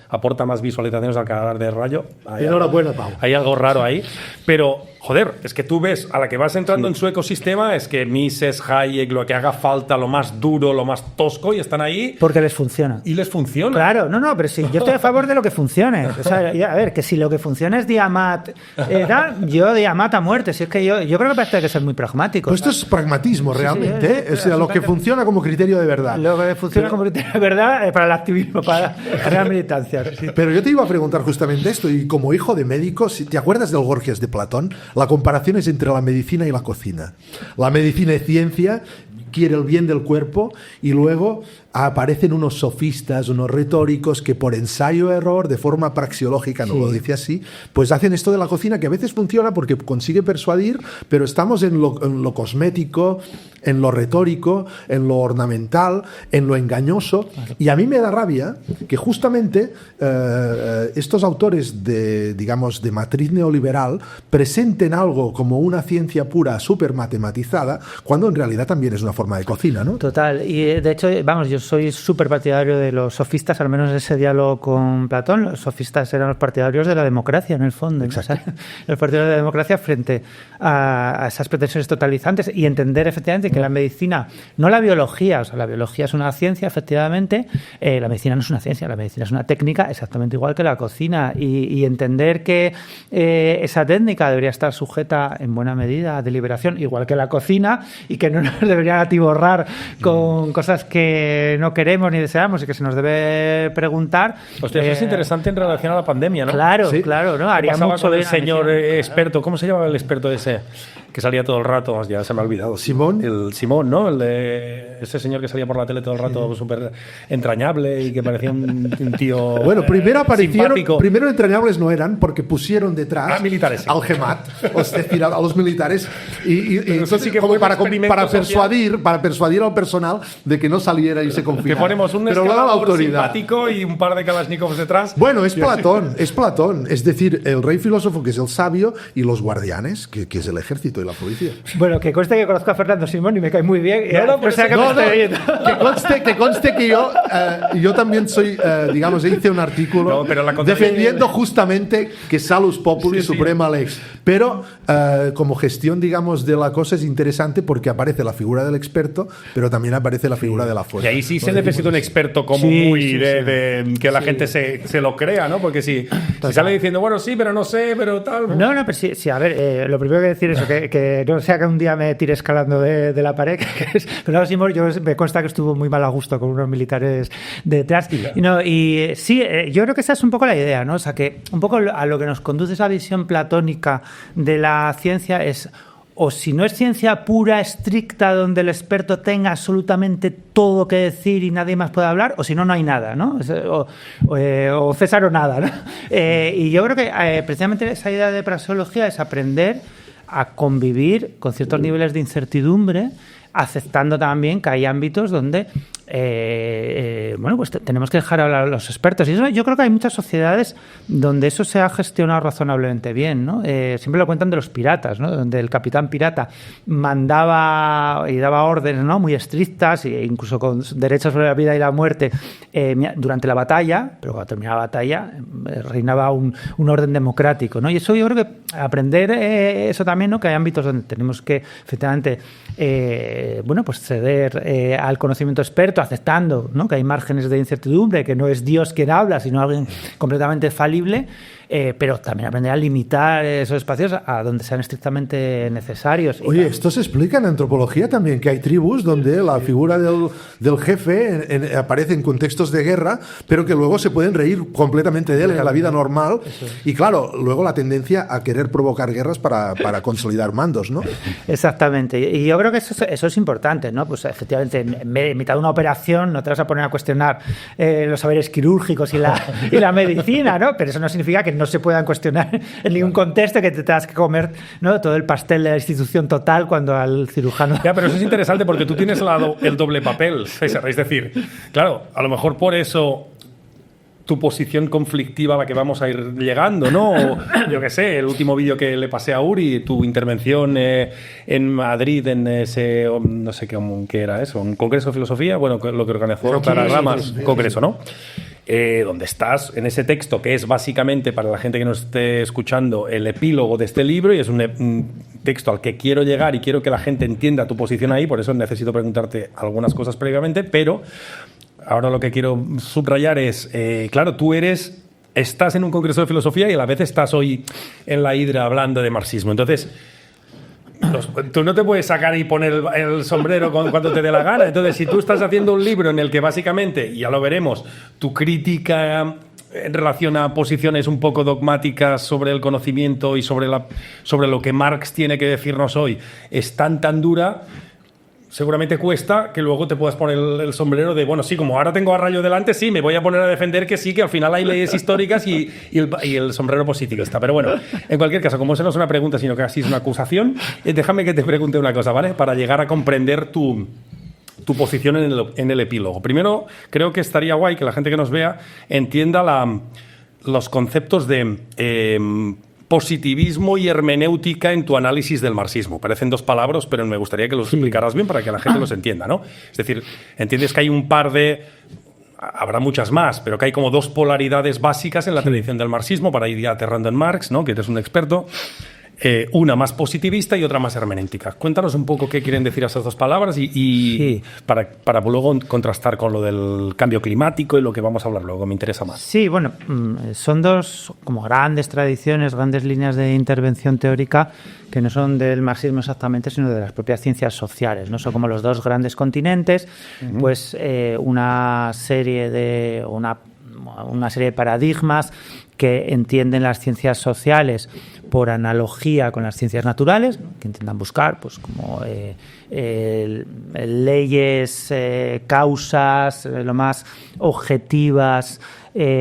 aporta más visualizaciones al canal de Rayo. Enhorabuena, Pau. Hay algo raro ahí, pero joder, es que tú ves a la que vas entrando en su ecosistema, es que Mises, Hayek, lo que haga falta, lo más duro, lo más tosco, y están ahí. Porque les funciona. Y les funciona. funciona. Claro, no, pero sí, yo estoy a favor de lo que funcione. O sea, a ver, que si lo que funciona es Diamat, yo Diamat a muerte. Si es que yo creo que parece que ser muy pragmático. Pues esto es pragmatismo realmente, sí, ¿eh? O sea, lo que funciona como criterio de verdad. Lo que funciona como criterio de verdad para el activismo, para la militancia. Sí. Pero yo te iba a preguntar justamente esto, y como hijo de médico, ¿te acuerdas del Gorgias de Platón? La comparación es entre la medicina y la cocina. La medicina es ciencia, quiere el bien del cuerpo, y luego aparecen unos sofistas, unos retóricos que por ensayo-error, de forma praxeológica, no lo dice así, pues hacen esto de la cocina, que a veces funciona porque consigue persuadir, pero estamos en lo cosmético, en lo retórico, en lo ornamental, en lo engañoso, y a mí me da rabia que justamente estos autores de, digamos, de matriz neoliberal presenten algo como una ciencia pura, súper matematizada, cuando en realidad también es una forma de cocina, ¿no? Total, y de hecho, vamos, yo soy súper partidario de los sofistas, al menos en ese diálogo con Platón. Los sofistas eran los partidarios de la democracia, en el fondo. Exacto. O sea, los partidarios de la democracia frente a esas pretensiones totalizantes, y entender efectivamente que la medicina, no la biología, o sea, la biología es una ciencia, efectivamente, la medicina no es una ciencia, la medicina es una técnica exactamente igual que la cocina, y entender que esa técnica debería estar sujeta en buena medida a deliberación, igual que la cocina, y que no nos deberían atiborrar con cosas que no queremos ni deseamos y que se nos debe preguntar. Hostia, eso es interesante en relación a la pandemia, ¿no? Claro, sí. Claro, ¿no? Haría mucho con el señor experto, ¿cómo se llamaba el experto ese? Que salía todo el rato, ya se me ha olvidado. Simón. El Simón, ¿no? El de ese señor que salía por la tele todo el rato, súper entrañable y que parecía un tío. Bueno, primero aparecieron, simpático. Primero entrañables no eran, porque pusieron detrás militares, sí. al GEMAT, es decir, a los militares, y eso sí que como fue para persuadir al personal de que no saliera y se confinara. Que ponemos un escalador simpático y un par de Kalashnikovs detrás. Bueno, es Platón, es decir, el rey filósofo, que es el sabio, y los guardianes, que es el ejército y la policía. Bueno, que conste que conozco a Fernando Simón y me cae muy bien. Que conste que yo también soy, digamos, hice un artículo defendiendo justamente que salus populi suprema lex. Pero como gestión, digamos, de la cosa es interesante porque aparece la figura del experto, pero también aparece la figura de la fuerza. Y ahí sí se necesita un experto como de que la gente se lo crea, ¿no? Porque si sale diciendo, bueno, sí, pero no sé, pero tal. No, pero sí, a ver, lo primero que decir es que no sea que un día me tire escalando de la pared, pero Simón, me consta que estuvo muy mal a gusto con unos militares detrás. Yo creo que esa es un poco la idea, ¿no? O sea, que un poco a lo que nos conduce esa visión platónica de la ciencia es, o si no es ciencia pura, estricta, donde el experto tenga absolutamente todo que decir y nadie más puede hablar, o si no, no hay nada, ¿no? O César o nada, ¿no? Y yo creo que precisamente esa idea de praxeología es aprender a convivir con ciertos niveles de incertidumbre, aceptando también que hay ámbitos donde pues tenemos que dejar hablar a los expertos. Y eso, yo creo que hay muchas sociedades donde eso se ha gestionado razonablemente bien, ¿no? Siempre lo cuentan de los piratas, ¿no? Donde el capitán pirata mandaba y daba órdenes, ¿no? Muy estrictas, e incluso con derechos sobre la vida y la muerte durante la batalla, pero cuando terminaba la batalla reinaba un orden democrático, ¿no? Y eso yo creo que aprender eso también, ¿no? Que hay ámbitos donde tenemos que efectivamente pues ceder al conocimiento experto, aceptando, ¿no? Que hay márgenes de incertidumbre, que no es Dios quien habla, sino alguien completamente falible, pero también aprender a limitar esos espacios a donde sean estrictamente necesarios. Oye, esto se explica en antropología también, que hay tribus donde la figura del jefe aparece en contextos de guerra, pero que luego se pueden reír completamente de él en la vida normal. Y claro, luego la tendencia a querer provocar guerras para consolidar mandos, ¿no? Exactamente. Y yo creo que eso es importante, ¿no? Pues efectivamente, en mitad de una operación no te vas a poner a cuestionar los saberes quirúrgicos y la medicina, ¿no? Pero eso no significa que no se puedan cuestionar en ningún contexto, que te tengas que comer, ¿no? Todo el pastel de la institución total cuando al cirujano... Ya, pero eso es interesante porque tú tienes el doble papel, César. Es decir, claro, a lo mejor por eso tu posición conflictiva a la que vamos a ir llegando, ¿no? O, yo qué sé, el último vídeo que le pasé a Uri, tu intervención en Madrid, en ese, no sé qué era eso, un congreso de filosofía, bueno, lo que organizó Clara Ramas, un congreso, ¿no? Donde estás en ese texto que es básicamente, para la gente que nos esté escuchando, el epílogo de este libro, y es un texto al que quiero llegar y quiero que la gente entienda tu posición ahí, por eso necesito preguntarte algunas cosas previamente, pero ahora lo que quiero subrayar es, claro, tú estás en un congreso de filosofía y a la vez estás hoy en la Hidra hablando de marxismo. Entonces, tú no te puedes sacar y poner el sombrero cuando te dé la gana. Entonces, si tú estás haciendo un libro en el que básicamente, ya lo veremos, tu crítica en relación a posiciones un poco dogmáticas sobre el conocimiento y sobre lo que Marx tiene que decirnos hoy es tan dura, seguramente cuesta que luego te puedas poner el sombrero de, bueno, sí, como ahora tengo a Rayo delante, sí, me voy a poner a defender que sí, que al final hay leyes históricas y el sombrero positivista. Pero bueno, en cualquier caso, como eso no es una pregunta, sino que así es una acusación, déjame que te pregunte una cosa, ¿vale? Para llegar a comprender tu posición en el epílogo. Primero, creo que estaría guay que la gente que nos vea entienda los conceptos de positivismo y hermenéutica en tu análisis del marxismo. Parecen dos palabras, pero me gustaría que los explicaras bien para que la gente los entienda, ¿no? Es decir, entiendes que hay un par de... Habrá muchas más, pero que hay como dos polaridades básicas en la tradición del marxismo, para ir aterrando en Marx, ¿no? Que eres un experto. Una más positivista y otra más hermenéutica. Cuéntanos un poco qué quieren decir esas dos palabras y para luego contrastar con lo del cambio climático y lo que vamos a hablar luego, me interesa más. Sí, bueno, son dos como grandes tradiciones, grandes líneas de intervención teórica que no son del marxismo exactamente, sino de las propias ciencias sociales, ¿no? Son como los dos grandes continentes, pues una serie de paradigmas que entienden las ciencias sociales por analogía con las ciencias naturales, que intentan buscar pues como leyes, causas lo más objetivas y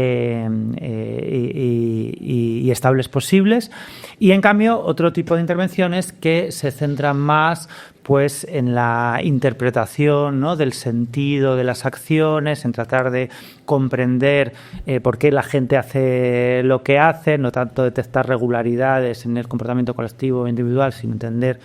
estables posibles. Y en cambio otro tipo de intervenciones que se centran más pues en la interpretación, ¿no?, del sentido de las acciones, en tratar de comprender por qué la gente hace lo que hace, no tanto detectar regularidades en el comportamiento colectivo o individual, sino entender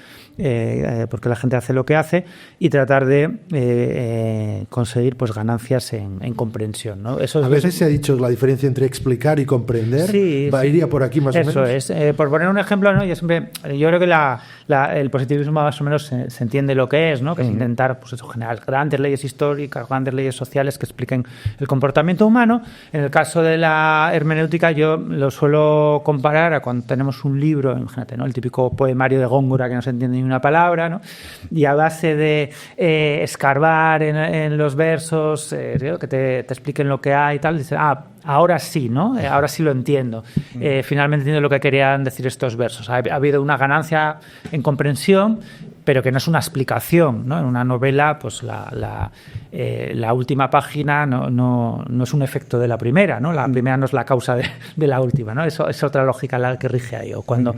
por qué la gente hace lo que hace y tratar de conseguir pues ganancias en comprensión, ¿no? Eso a veces se ha dicho la diferencia entre explicar y comprender. Sí, iría por aquí más o menos. Eso es. Por poner un ejemplo, ¿no? Yo creo que el positivismo más o menos se entiende lo que es, ¿no? Que es intentar pues eso, generar grandes leyes históricas, grandes leyes sociales que expliquen el comportamiento humano. En el caso de la hermenéutica yo lo suelo comparar a cuando tenemos un libro, imagínate, ¿no?, el típico poemario de Góngora que no se entiende ni una palabra, ¿no? Y a base de escarbar en los versos, que te expliquen lo que hay y tal, dices, ahora sí, ¿no? Ahora sí lo entiendo. Finalmente entiendo lo que querían decir estos versos. Ha habido una ganancia en comprensión, pero que no es una explicación, ¿no? En una novela, pues la última página no es un efecto de la primera, ¿no? La primera no es la causa de la última, ¿no? Eso es otra lógica la que rige ahí. O cuando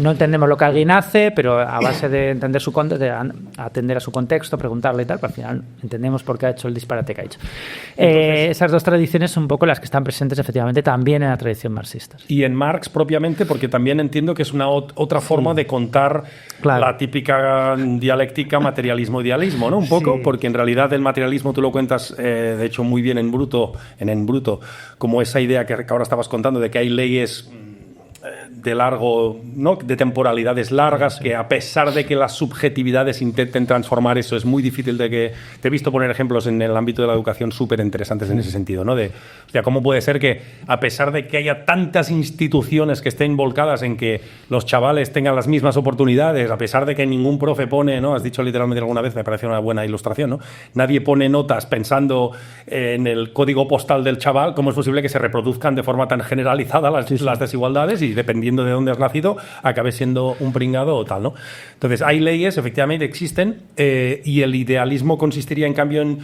no entendemos lo que alguien hace, pero a base de entender de atender a su contexto, preguntarle y tal, pues al final entendemos por qué ha hecho el disparate que ha hecho. Entonces, esas dos tradiciones son un poco las que están presentes efectivamente también en la tradición marxista. Y en Marx propiamente, porque también entiendo que es una otra forma de contar la típica dialéctica materialismo-idealismo, ¿no? Un poco, porque en realidad el materialismo tú lo cuentas, de hecho, muy bien en Bruto, como esa idea que ahora estabas contando de que hay leyes de largo, ¿no?, de temporalidades largas, que a pesar de que las subjetividades intenten transformar eso, es muy difícil de que... Te he visto poner ejemplos en el ámbito de la educación súper interesantes en ese sentido, ¿no? O sea, cómo puede ser que a pesar de que haya tantas instituciones que estén volcadas en que los chavales tengan las mismas oportunidades, a pesar de que ningún profe pone, ¿no?, has dicho literalmente alguna vez, me parece una buena ilustración, ¿no?, nadie pone notas pensando en el código postal del chaval, ¿cómo es posible que se reproduzcan de forma tan generalizada las desigualdades y dependiendo de dónde has nacido, acabes siendo un pringado o tal, ¿no? Entonces, hay leyes, efectivamente existen, y el idealismo consistiría, en cambio, en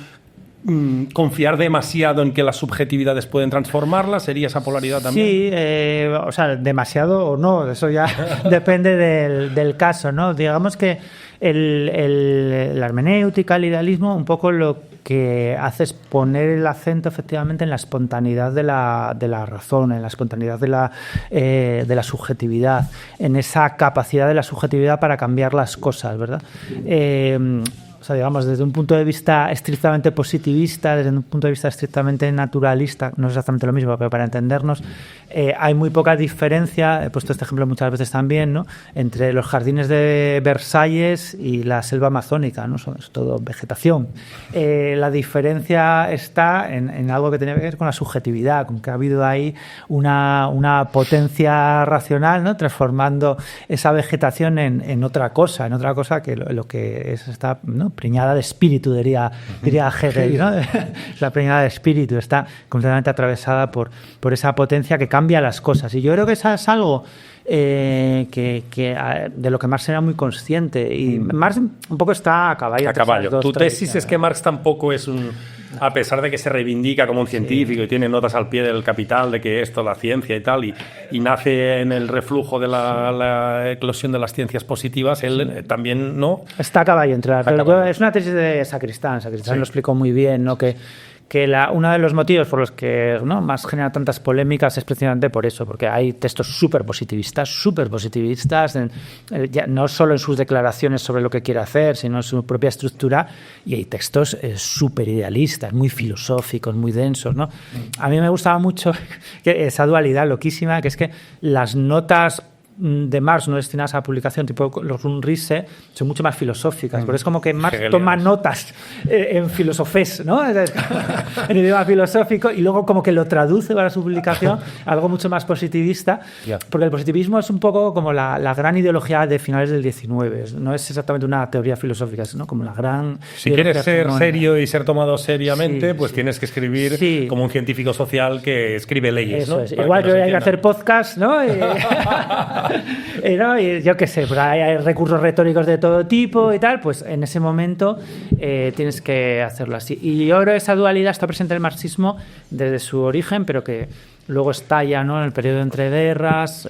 confiar demasiado en que las subjetividades pueden transformarlas. ¿Sería esa polaridad también? Sí, o sea, demasiado o no, eso ya depende del caso, ¿no? Digamos que la hermenéutica, el idealismo, un poco lo que hace es poner el acento efectivamente en la espontaneidad de la razón, en la espontaneidad de la subjetividad, en esa capacidad de la subjetividad para cambiar las cosas, ¿verdad? o sea, digamos, desde un punto de vista estrictamente positivista, desde un punto de vista estrictamente naturalista, no es exactamente lo mismo, pero para entendernos, hay muy poca diferencia, he puesto este ejemplo muchas veces también, ¿no?, entre los jardines de Versalles y la selva amazónica, ¿no? Es todo vegetación. La diferencia está en algo que tiene que ver con la subjetividad, con que ha habido ahí una potencia racional, ¿no?, transformando esa vegetación en otra cosa que lo que está, ¿no?, preñada de espíritu, diría Hegel, ¿no? La preñada de espíritu está completamente atravesada por esa potencia que cambia las cosas. Y yo creo que eso es algo que de lo que Marx era muy consciente. Y Marx un poco está a caballo. Tu tesis es que Marx tampoco es a pesar de que se reivindica como un científico y tiene notas al pie del Capital de que esto, la ciencia y tal, y nace en el reflujo de la eclosión de las ciencias positivas, él también no... Está a caballo entre es una tesis de Sacristán lo explicó muy bien, ¿no?, que uno de los motivos por los que, ¿no?, Marx genera tantas polémicas es precisamente por eso, porque hay textos súper positivistas, no solo en sus declaraciones sobre lo que quiere hacer, sino en su propia estructura, y hay textos súper idealistas, muy filosóficos, muy densos, ¿no? A mí me gustaba mucho esa dualidad loquísima, que es que las notas de Marx no destinadas a publicación, tipo los Grundrisse, son mucho más filosóficas, porque es como que Marx toma notas en filosofés, ¿no? En idioma filosófico, y luego como que lo traduce para su publicación a algo mucho más positivista, porque el positivismo es un poco como la gran ideología de finales del 19, no es exactamente una teoría filosófica, ¿no?, como la gran... Si quieres ser serio y ser tomado seriamente, pues tienes que escribir como un científico social que escribe leyes, eso, ¿no? Es. Igual que hay que hacer podcast, ¿no? ¿no? Y yo qué sé, pues hay recursos retóricos de todo tipo y tal, pues en ese momento tienes que hacerlo así. Y yo creo que esa dualidad está presente en el marxismo desde su origen, pero que luego estalla, ¿no?, en el periodo entre guerras.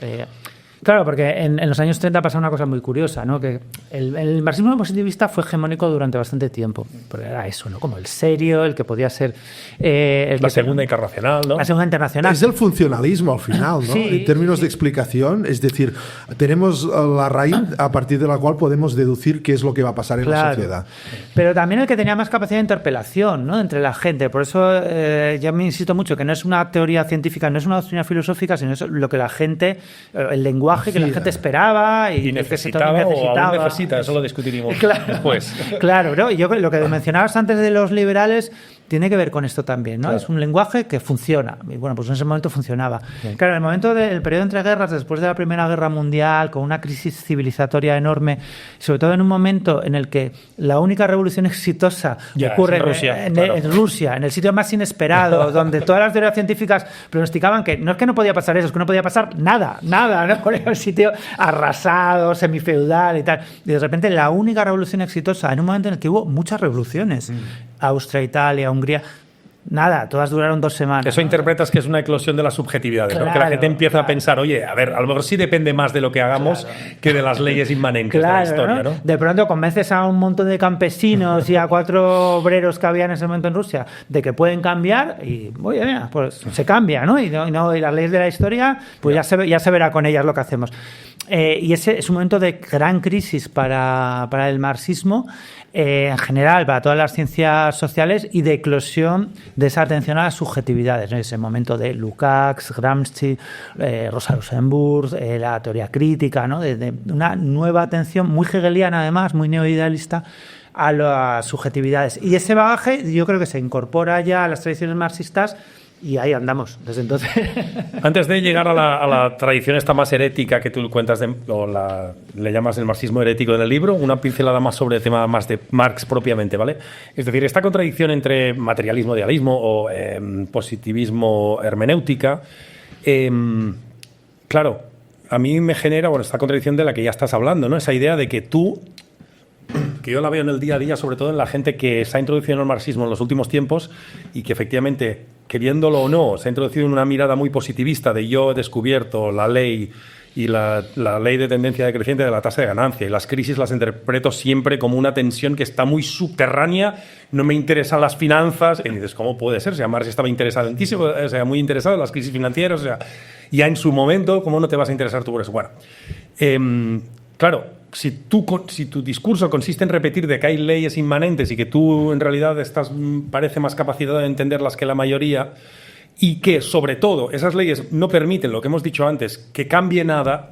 Claro, porque en los años 30 pasa una cosa muy curiosa, ¿no?, que el marxismo positivista fue hegemónico durante bastante tiempo, pero era eso, ¿no?, como el serio, el que podía ser... la Segunda Internacional, ¿no? La Segunda Internacional. Es el funcionalismo al final, ¿no? Sí, en términos de explicación, es decir, tenemos la raíz a partir de la cual podemos deducir qué es lo que va a pasar en la sociedad. Pero también el que tenía más capacidad de interpelación, ¿no?, entre la gente. Por eso yo me insisto mucho que no es una teoría científica, no es una doctrina filosófica, sino es lo que la gente, el lenguaje que la gente esperaba y necesitaba, o aún necesita, eso lo discutiremos después. Claro, ¿no? Y yo lo que mencionabas antes de los liberales tiene que ver con esto también, ¿no? Claro. Es un lenguaje que funciona. Y bueno, pues en ese momento funcionaba. Sí. Claro, en el momento del periodo entre guerras, después de la Primera Guerra Mundial, con una crisis civilizatoria enorme, sobre todo en un momento en el que la única revolución exitosa ocurre en Rusia, en el sitio más inesperado, donde todas las teorías científicas pronosticaban que no es que no podía pasar eso, es que no podía pasar nada, ¿no? Era un sitio arrasado, semifeudal y tal. Y de repente la única revolución exitosa, en un momento en el que hubo muchas revoluciones, Austria, Italia, Hungría, nada, todas duraron 2 semanas. Eso interpretas que es una eclosión de las subjetividades, claro, ¿no? Que la gente empieza a pensar, oye, a ver, a lo mejor sí depende más de lo que hagamos que de las leyes inmanentes de la historia, ¿no? De pronto convences a un montón de campesinos y a 4 obreros que había en ese momento en Rusia de que pueden cambiar y, oye, mira, pues se cambia, ¿no? Y las leyes de la historia, pues ya se verá con ellas lo que hacemos. Y ese es un momento de gran crisis para el marxismo, en general, para todas las ciencias sociales, y de eclosión de esa atención a las subjetividades, ¿no? Ese momento de Lukács, Gramsci, Rosa Luxemburg, la teoría crítica, ¿no? De una nueva atención muy hegeliana, además, muy neoidealista, a las subjetividades. Y ese bagaje yo creo que se incorpora ya a las tradiciones marxistas. Y ahí andamos desde entonces. Antes de llegar a la tradición esta más herética que tú cuentas, le llamas el marxismo herético en el libro, una pincelada más sobre el tema más de Marx propiamente, ¿vale? Es decir, esta contradicción entre materialismo-idealismo o positivismo hermenéutica, claro, a mí me genera, esta contradicción de la que ya estás hablando, ¿no? Esa idea de que que yo la veo en el día a día, sobre todo en la gente que se ha introducido en el marxismo en los últimos tiempos y que efectivamente, queriéndolo o no, se ha introducido en una mirada muy positivista de yo he descubierto la ley y la ley de tendencia decreciente de la tasa de ganancia, y las crisis las interpreto siempre como una tensión que está muy subterránea, no me interesan las finanzas, y dices, ¿cómo puede ser? O sea, Marx estaba interesado en ti, o sea, muy interesado en las crisis financieras, o sea, ya en su momento, ¿cómo no te vas a interesar tú por eso? Bueno, claro, si tu discurso consiste en repetir de que hay leyes inmanentes y que tú en realidad parece más capacitado de entenderlas que la mayoría, y que sobre todo esas leyes no permiten, lo que hemos dicho antes, que cambie nada,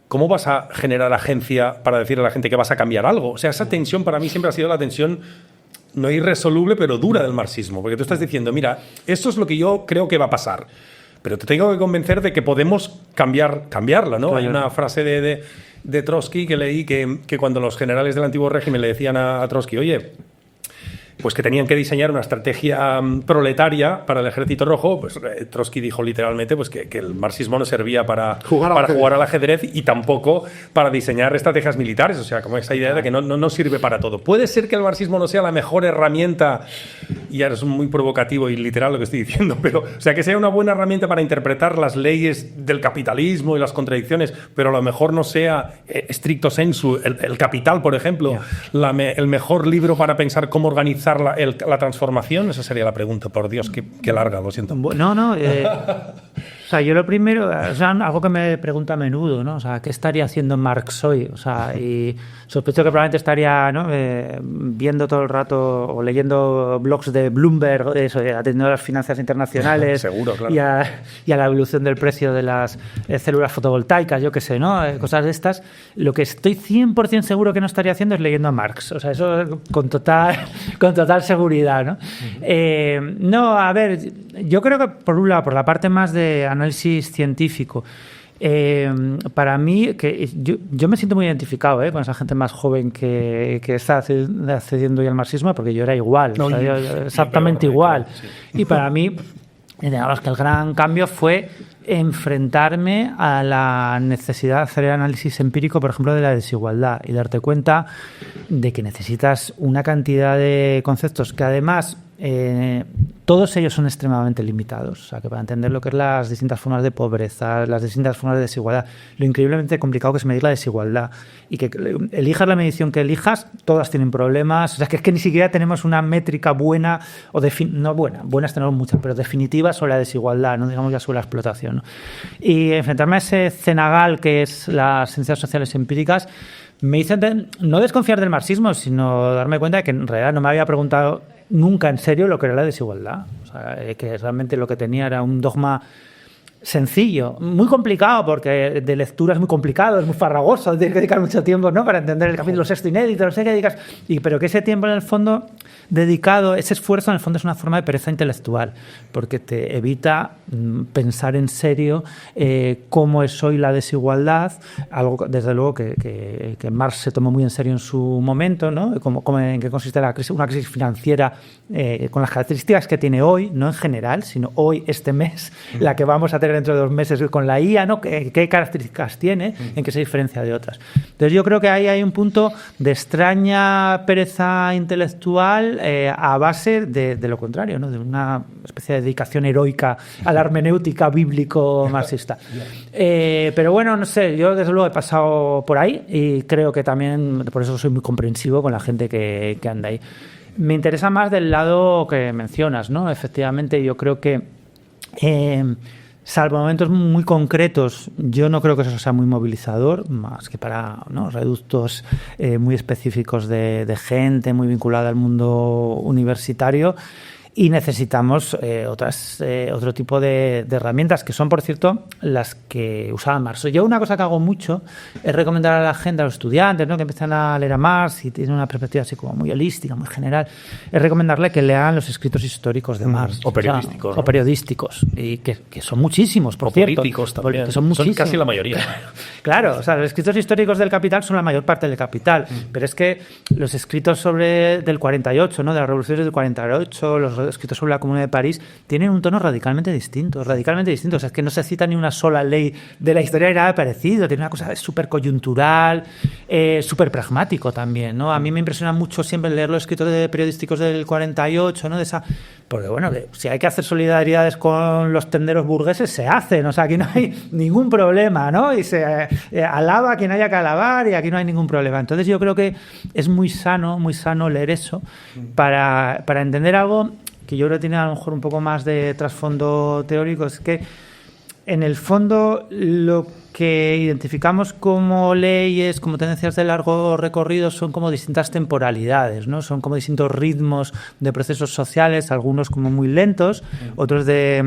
¿cómo vas a generar agencia para decirle a la gente que vas a cambiar algo? O sea, esa tensión para mí siempre ha sido la tensión no irresoluble, pero dura del marxismo, porque tú estás diciendo, mira, esto es lo que yo creo que va a pasar, pero te tengo que convencer de que podemos cambiarla, ¿no? Hay una frase de Trotsky que leí que cuando los generales del antiguo régimen le decían a Trotsky, oye, pues que tenían que diseñar una estrategia proletaria para el Ejército Rojo, pues Trotsky dijo literalmente pues que el marxismo no servía para jugar al ajedrez y tampoco para diseñar estrategias militares, o sea, como esa idea de que no sirve para todo. Puede ser que el marxismo no sea la mejor herramienta, y ahora es muy provocativo y literal lo que estoy diciendo, pero o sea, que sea una buena herramienta para interpretar las leyes del capitalismo y las contradicciones, pero a lo mejor no sea stricto sensu, el Capital, por ejemplo, el mejor libro para pensar cómo organizar la transformación. Esa sería la pregunta. Por Dios, qué larga, lo siento. No, o sea, yo lo primero, o sea, algo que me pregunto a menudo, ¿no? O sea, ¿qué estaría haciendo Marx hoy? O sea, y sospecho que probablemente estaría, ¿no? Viendo todo el rato o leyendo blogs de Bloomberg, atendiendo a las finanzas internacionales. Seguro, claro. Y a la evolución del precio de las células fotovoltaicas, yo qué sé, ¿no? Cosas de estas. Lo que estoy 100% seguro que no estaría haciendo es leyendo a Marx. O sea, eso con total seguridad, ¿no? No, a ver, yo creo que por un lado, por la parte más de análisis científico, para mí, que yo me siento muy identificado con esa gente más joven que está accediendo ya al marxismo, porque yo era igual, no, o sea, yo exactamente igual. Sí. Y para mí, digamos que el gran cambio fue enfrentarme a la necesidad de hacer el análisis empírico, por ejemplo, de la desigualdad y darte cuenta de que necesitas una cantidad de conceptos que además todos ellos son extremadamente limitados. O sea, que para entender lo que es las distintas formas de pobreza, las distintas formas de desigualdad, lo increíblemente complicado que es medir la desigualdad y que elijas la medición que elijas, todas tienen problemas. O sea, que es que ni siquiera tenemos una métrica buena o no buenas tenemos muchas, pero definitivas sobre la desigualdad, no digamos ya sobre la explotación, ¿no? Y enfrentarme a ese cenagal que es las ciencias sociales empíricas me hizo no desconfiar del marxismo, sino darme cuenta de que en realidad no me había preguntado nunca en serio lo que era la desigualdad. O sea, que realmente lo que tenía era un dogma sencillo, muy complicado, porque de lectura es muy complicado, es muy farragoso, tienes que dedicar mucho tiempo, ¿no?, para entender el capítulo sexto inédito, no sé qué dedicas, pero que ese tiempo en el fondo dedicado, ese esfuerzo en el fondo es una forma de pereza intelectual, porque te evita pensar en serio cómo es hoy la desigualdad, algo desde luego que Marx se tomó muy en serio en su momento, ¿no?, en qué consiste una crisis financiera con las características que tiene hoy, no en general, sino hoy, este mes, la que vamos a tener dentro de 2 meses con la IA, ¿no?, qué características tiene, en qué se diferencia de otras. Entonces yo creo que ahí hay un punto de extraña pereza intelectual a base de lo contrario, ¿no?, de una especie de dedicación heroica a la hermenéutica bíblico-marxista. Pero bueno, no sé, yo desde luego he pasado por ahí y creo que también, por eso soy muy comprensivo con la gente que anda ahí. Me interesa más del lado que mencionas, ¿no? Efectivamente, yo creo que salvo momentos muy concretos, yo no creo que eso sea muy movilizador, más que para, ¿no?, reductos muy específicos de gente muy vinculada al mundo universitario. Y necesitamos otro tipo de herramientas, que son, por cierto, las que usaba Marx. Yo una cosa que hago mucho es recomendar a la gente, a los estudiantes, ¿no?, que empiezan a leer a Marx y tienen una perspectiva así como muy holística, muy general, es recomendarle que lean los escritos históricos de Marx. O periodísticos. O periodísticos, y que son muchísimos, por cierto. Políticos también. Que son muchísimos. Son casi la mayoría. Claro, o sea, los escritos históricos del Capital son la mayor parte del Capital, pero es que los escritos del 48, ¿no?, de las revoluciones del 48, los escritos sobre la Comuna de París, tienen un tono radicalmente distinto. O sea, es que no se cita ni una sola ley de la historia ni nada parecido. Tiene una cosa súper coyuntural, súper pragmático también, ¿no? A mí me impresiona mucho siempre leer los escritos periodísticos del 48, ¿no?, de esa... Porque, bueno, si hay que hacer solidaridades con los tenderos burgueses, se hacen. O sea, aquí no hay ningún problema, ¿no? Y se alaba a quien haya que alabar y aquí no hay ningún problema. Entonces yo creo que es muy sano leer eso para entender algo que yo creo que tiene a lo mejor un poco más de trasfondo teórico. Es que en el fondo, lo que identificamos como leyes, como tendencias de largo recorrido, son como distintas temporalidades, ¿no? Son como distintos ritmos de procesos sociales, algunos como muy lentos, otros de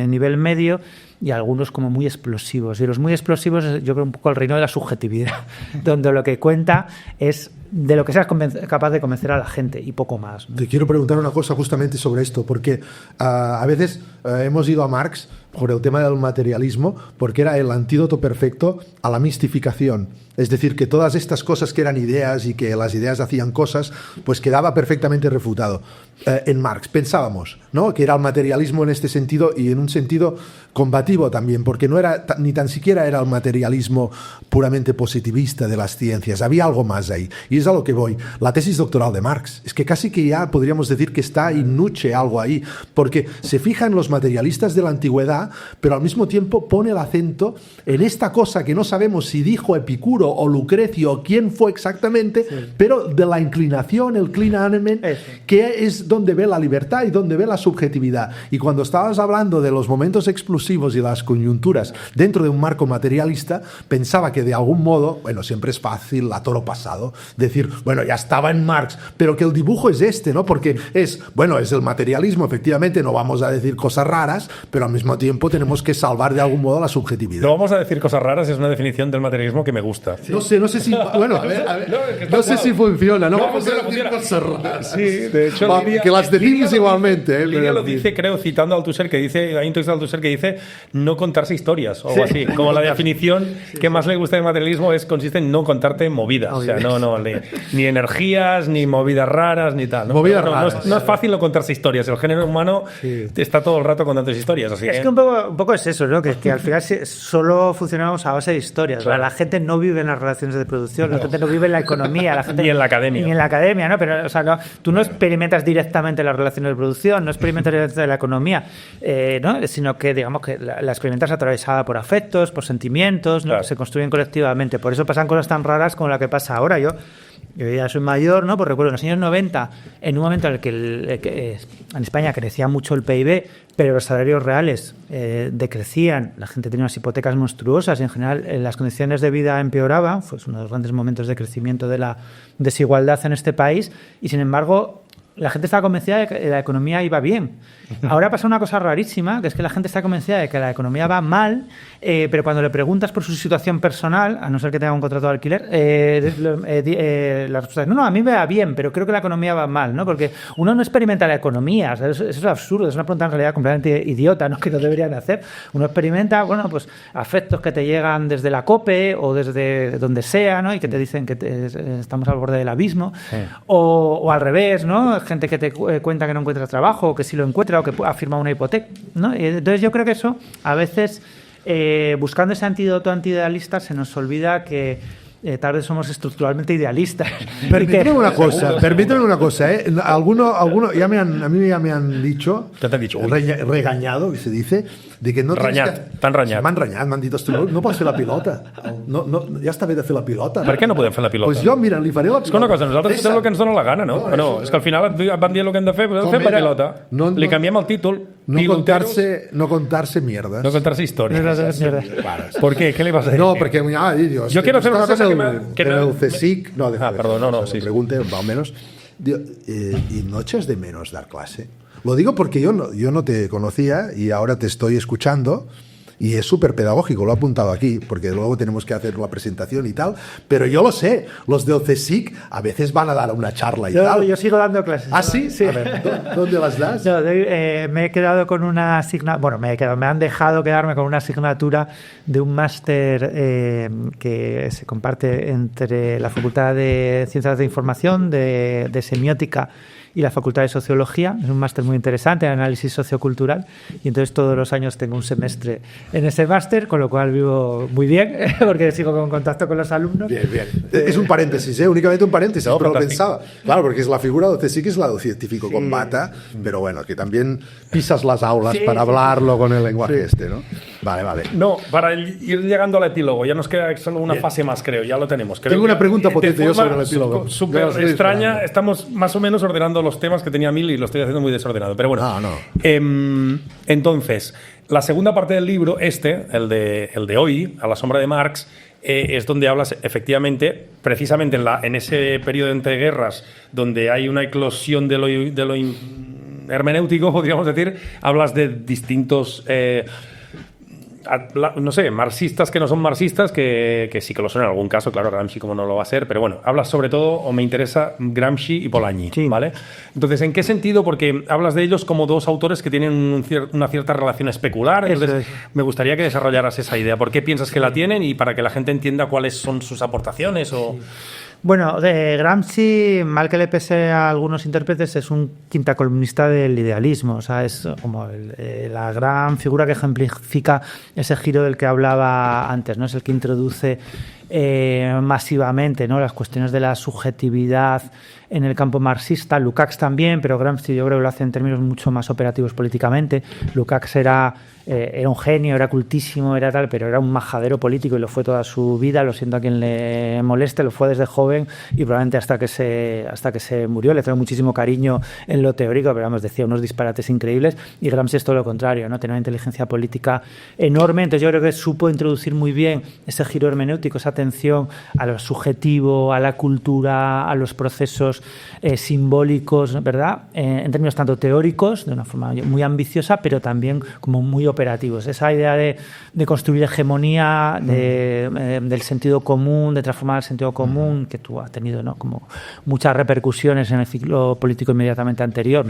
nivel medio, y algunos como muy explosivos. Y los muy explosivos, yo creo, un poco el reino de la subjetividad, donde lo que cuenta es de lo que seas capaz de convencer a la gente y poco más, ¿no? Te quiero preguntar una cosa justamente sobre esto, porque a veces hemos ido a Marx por el tema del materialismo, porque era el antídoto perfecto a la mistificación. Es decir, que todas estas cosas que eran ideas y que las ideas hacían cosas, pues quedaba perfectamente refutado. En Marx pensábamos, ¿no?, que era el materialismo en este sentido y en un sentido combativo también, porque no era ni tan siquiera era el materialismo puramente positivista de las ciencias, había algo más ahí. Y es a lo que voy. La tesis doctoral de Marx es que casi que ya podríamos decir que está in nuce algo ahí, porque se fija en los materialistas de la antigüedad, pero al mismo tiempo pone el acento en esta cosa que no sabemos si dijo Epicuro o Lucrecio o quién fue exactamente, sí, pero de la inclinación, el clinamen, que es donde ve la libertad y donde ve la subjetividad. Y cuando estabas hablando de los momentos explosivos y las coyunturas dentro de un marco materialista, pensaba que de algún modo, bueno, siempre es fácil a toro pasado decir, bueno, ya estaba en Marx, pero que el dibujo es este, ¿no? Porque es el materialismo, efectivamente, no vamos a decir cosas raras, pero al mismo tiempo tenemos que salvar de algún modo la subjetividad. No vamos a decir cosas raras, es una definición del materialismo que me gusta. Sí. No sé si, bueno, a ver, no sé si funciona, ¿no? Vamos a decir cosas raras. Sí, de hecho, que las decimos igualmente. Lidia lo dice, creo, citando a Althusser, que dice, hay un texto de Althusser que dice no contarse historias, o algo así. Como la definición que más le gusta del materialismo consiste en no contarte movidas. O sea, ni energías, ni movidas raras, ni tal. No es fácil no contarse historias. El género humano está todo el rato contando historias. Así es que un poco es eso, ¿no? Que al final solo funcionamos a base de historias. Claro. La gente no vive en las relaciones de producción, la gente no vive en la economía, la gente ni en la academia. Ni en la academia, ¿no? Pero, o sea, tú no experimentas directamente las relaciones de producción, no experimentas directamente la economía, ¿no? Sino que, digamos, que la experimentas atravesada por afectos, por sentimientos, ¿no? Claro. Que se construyen colectivamente. Por eso pasan cosas tan raras como la que pasa ahora. Yo ya soy mayor, ¿no? Pues recuerdo en los años 90, en un momento en el que en España crecía mucho el PIB, pero los salarios reales decrecían, la gente tenía unas hipotecas monstruosas y en general las condiciones de vida empeoraban, fue uno de los grandes momentos de crecimiento de la desigualdad en este país, y sin embargo la gente estaba convencida de que la economía iba bien. Ahora pasa una cosa rarísima, que es que la gente está convencida de que la economía va mal, pero cuando le preguntas por su situación personal, a no ser que tenga un contrato de alquiler, la respuesta es, no, a mí me va bien, pero creo que la economía va mal, ¿no? Porque uno no experimenta la economía, o sea, eso es absurdo, es una pregunta en realidad completamente idiota, ¿no? Que no deberían hacer. Uno experimenta, bueno, pues afectos que te llegan desde la COPE o desde donde sea, ¿no? Y que te dicen que estamos al borde del abismo, sí. o al revés, ¿no? Gente que te cuenta que no encuentra trabajo, o que sí lo encuentra, o que ha firmado una hipoteca, ¿no? Entonces yo creo que eso, a veces, buscando ese antídoto antiidealista, se nos olvida que tal vez somos estructuralmente idealistas. Permíteme una cosa, ¿eh? Alguno ya a mí ya me han dicho, ¿qué te han dicho? Regañado, que se dice, de que no t'han renyat. M'han renyat, m'han dit, ostres, no pots fer la pilota. No, ja està bé de fer la pilota. Per què no podem fer la pilota? Pues jo, mira, li faré la pilota. És que una cosa, nosaltres fem el que ens dona la gana, no? No, és que al final et van dir el que hem de fer, fem la pilota. Li canviem el títol. No contarse mierdas. No contarse historias. ¿Por qué? ¿Qué le vas a decir? No, porque yo quiero hacer una cosa que el CSIC... perdón, no, sí. Pregunte, más o menos. ¿Y no echas de menos dar clase? Lo digo porque yo no te conocía y ahora te estoy escuchando y es súper pedagógico, lo he apuntado aquí, porque luego tenemos que hacer la presentación y tal, pero yo lo sé, los del CSIC a veces van a dar una charla y tal. Yo sigo dando clases. ¿Ah, sí? Sí. A ver, ¿dónde las das? No, me he quedado con una asignatura, me han dejado quedarme con una asignatura de un máster que se comparte entre la Facultad de Ciencias de Información, de Semiótica y la Facultad de Sociología. Es un máster muy interesante, análisis sociocultural, y entonces todos los años tengo un semestre en ese máster, con lo cual vivo muy bien, porque sigo en contacto con los alumnos. Bien. Es un paréntesis, únicamente un paréntesis, no, pero lo pensaba. Claro, porque es la figura del CSIC, es la del científico con bata, pero bueno, que también pisas las aulas para hablarlo con el lenguaje ¿no? Vale. No, para ir llegando al epílogo, ya nos queda solo una fase más, creo, ya lo tenemos. Creo Tengo una que pregunta potente yo sobre el forma epílogo. Súper Ya os estoy extraña, esperando. estamos más o menos ordenando los temas que tenía Mil y lo estoy haciendo muy desordenado, pero bueno. No. Entonces, la segunda parte del libro, el de hoy, A la sombra de Marx, es donde hablas efectivamente, precisamente en ese periodo entre guerras, donde hay una eclosión de lo hermenéutico, podríamos decir, hablas de distintos... no sé, marxistas que no son marxistas, que sí que lo son en algún caso, claro, Gramsci como no lo va a ser, pero bueno, hablas sobre todo, o me interesa, Gramsci y Polanyi, Sí. ¿vale? Entonces, ¿en qué sentido? Porque hablas de ellos como dos autores que tienen una cierta relación especular, entonces me gustaría que desarrollaras esa idea. ¿Por qué piensas que la tienen y para que la gente entienda cuáles son sus aportaciones o... Sí. Bueno, Gramsci, mal que le pese a algunos intérpretes, es un quinta columnista del idealismo. O sea, es como la gran figura que ejemplifica ese giro del que hablaba antes, ¿no? Es el que introduce masivamente, ¿no?, las cuestiones de la subjetividad en el campo marxista. Lukács también, pero Gramsci yo creo que lo hace en términos mucho más operativos políticamente. Lukács era un genio, era cultísimo, era tal, pero era un majadero político y lo fue toda su vida. Lo siento a quien le moleste, lo fue desde joven y probablemente hasta que se murió. Le tengo muchísimo cariño en lo teórico, pero vamos, decía unos disparates increíbles. Y Gramsci es todo lo contrario, ¿no? Tenía una inteligencia política enorme. Entonces yo creo que supo introducir muy bien ese giro hermenéutico, esa atención a lo subjetivo, a la cultura, a los procesos simbólicos, ¿verdad? En términos tanto teóricos, de una forma muy ambiciosa, pero también como muy operativos. Esa idea de construir hegemonía del sentido común, de transformar el sentido común, que tú has tenido, ¿no?, como muchas repercusiones en el ciclo político inmediatamente anterior,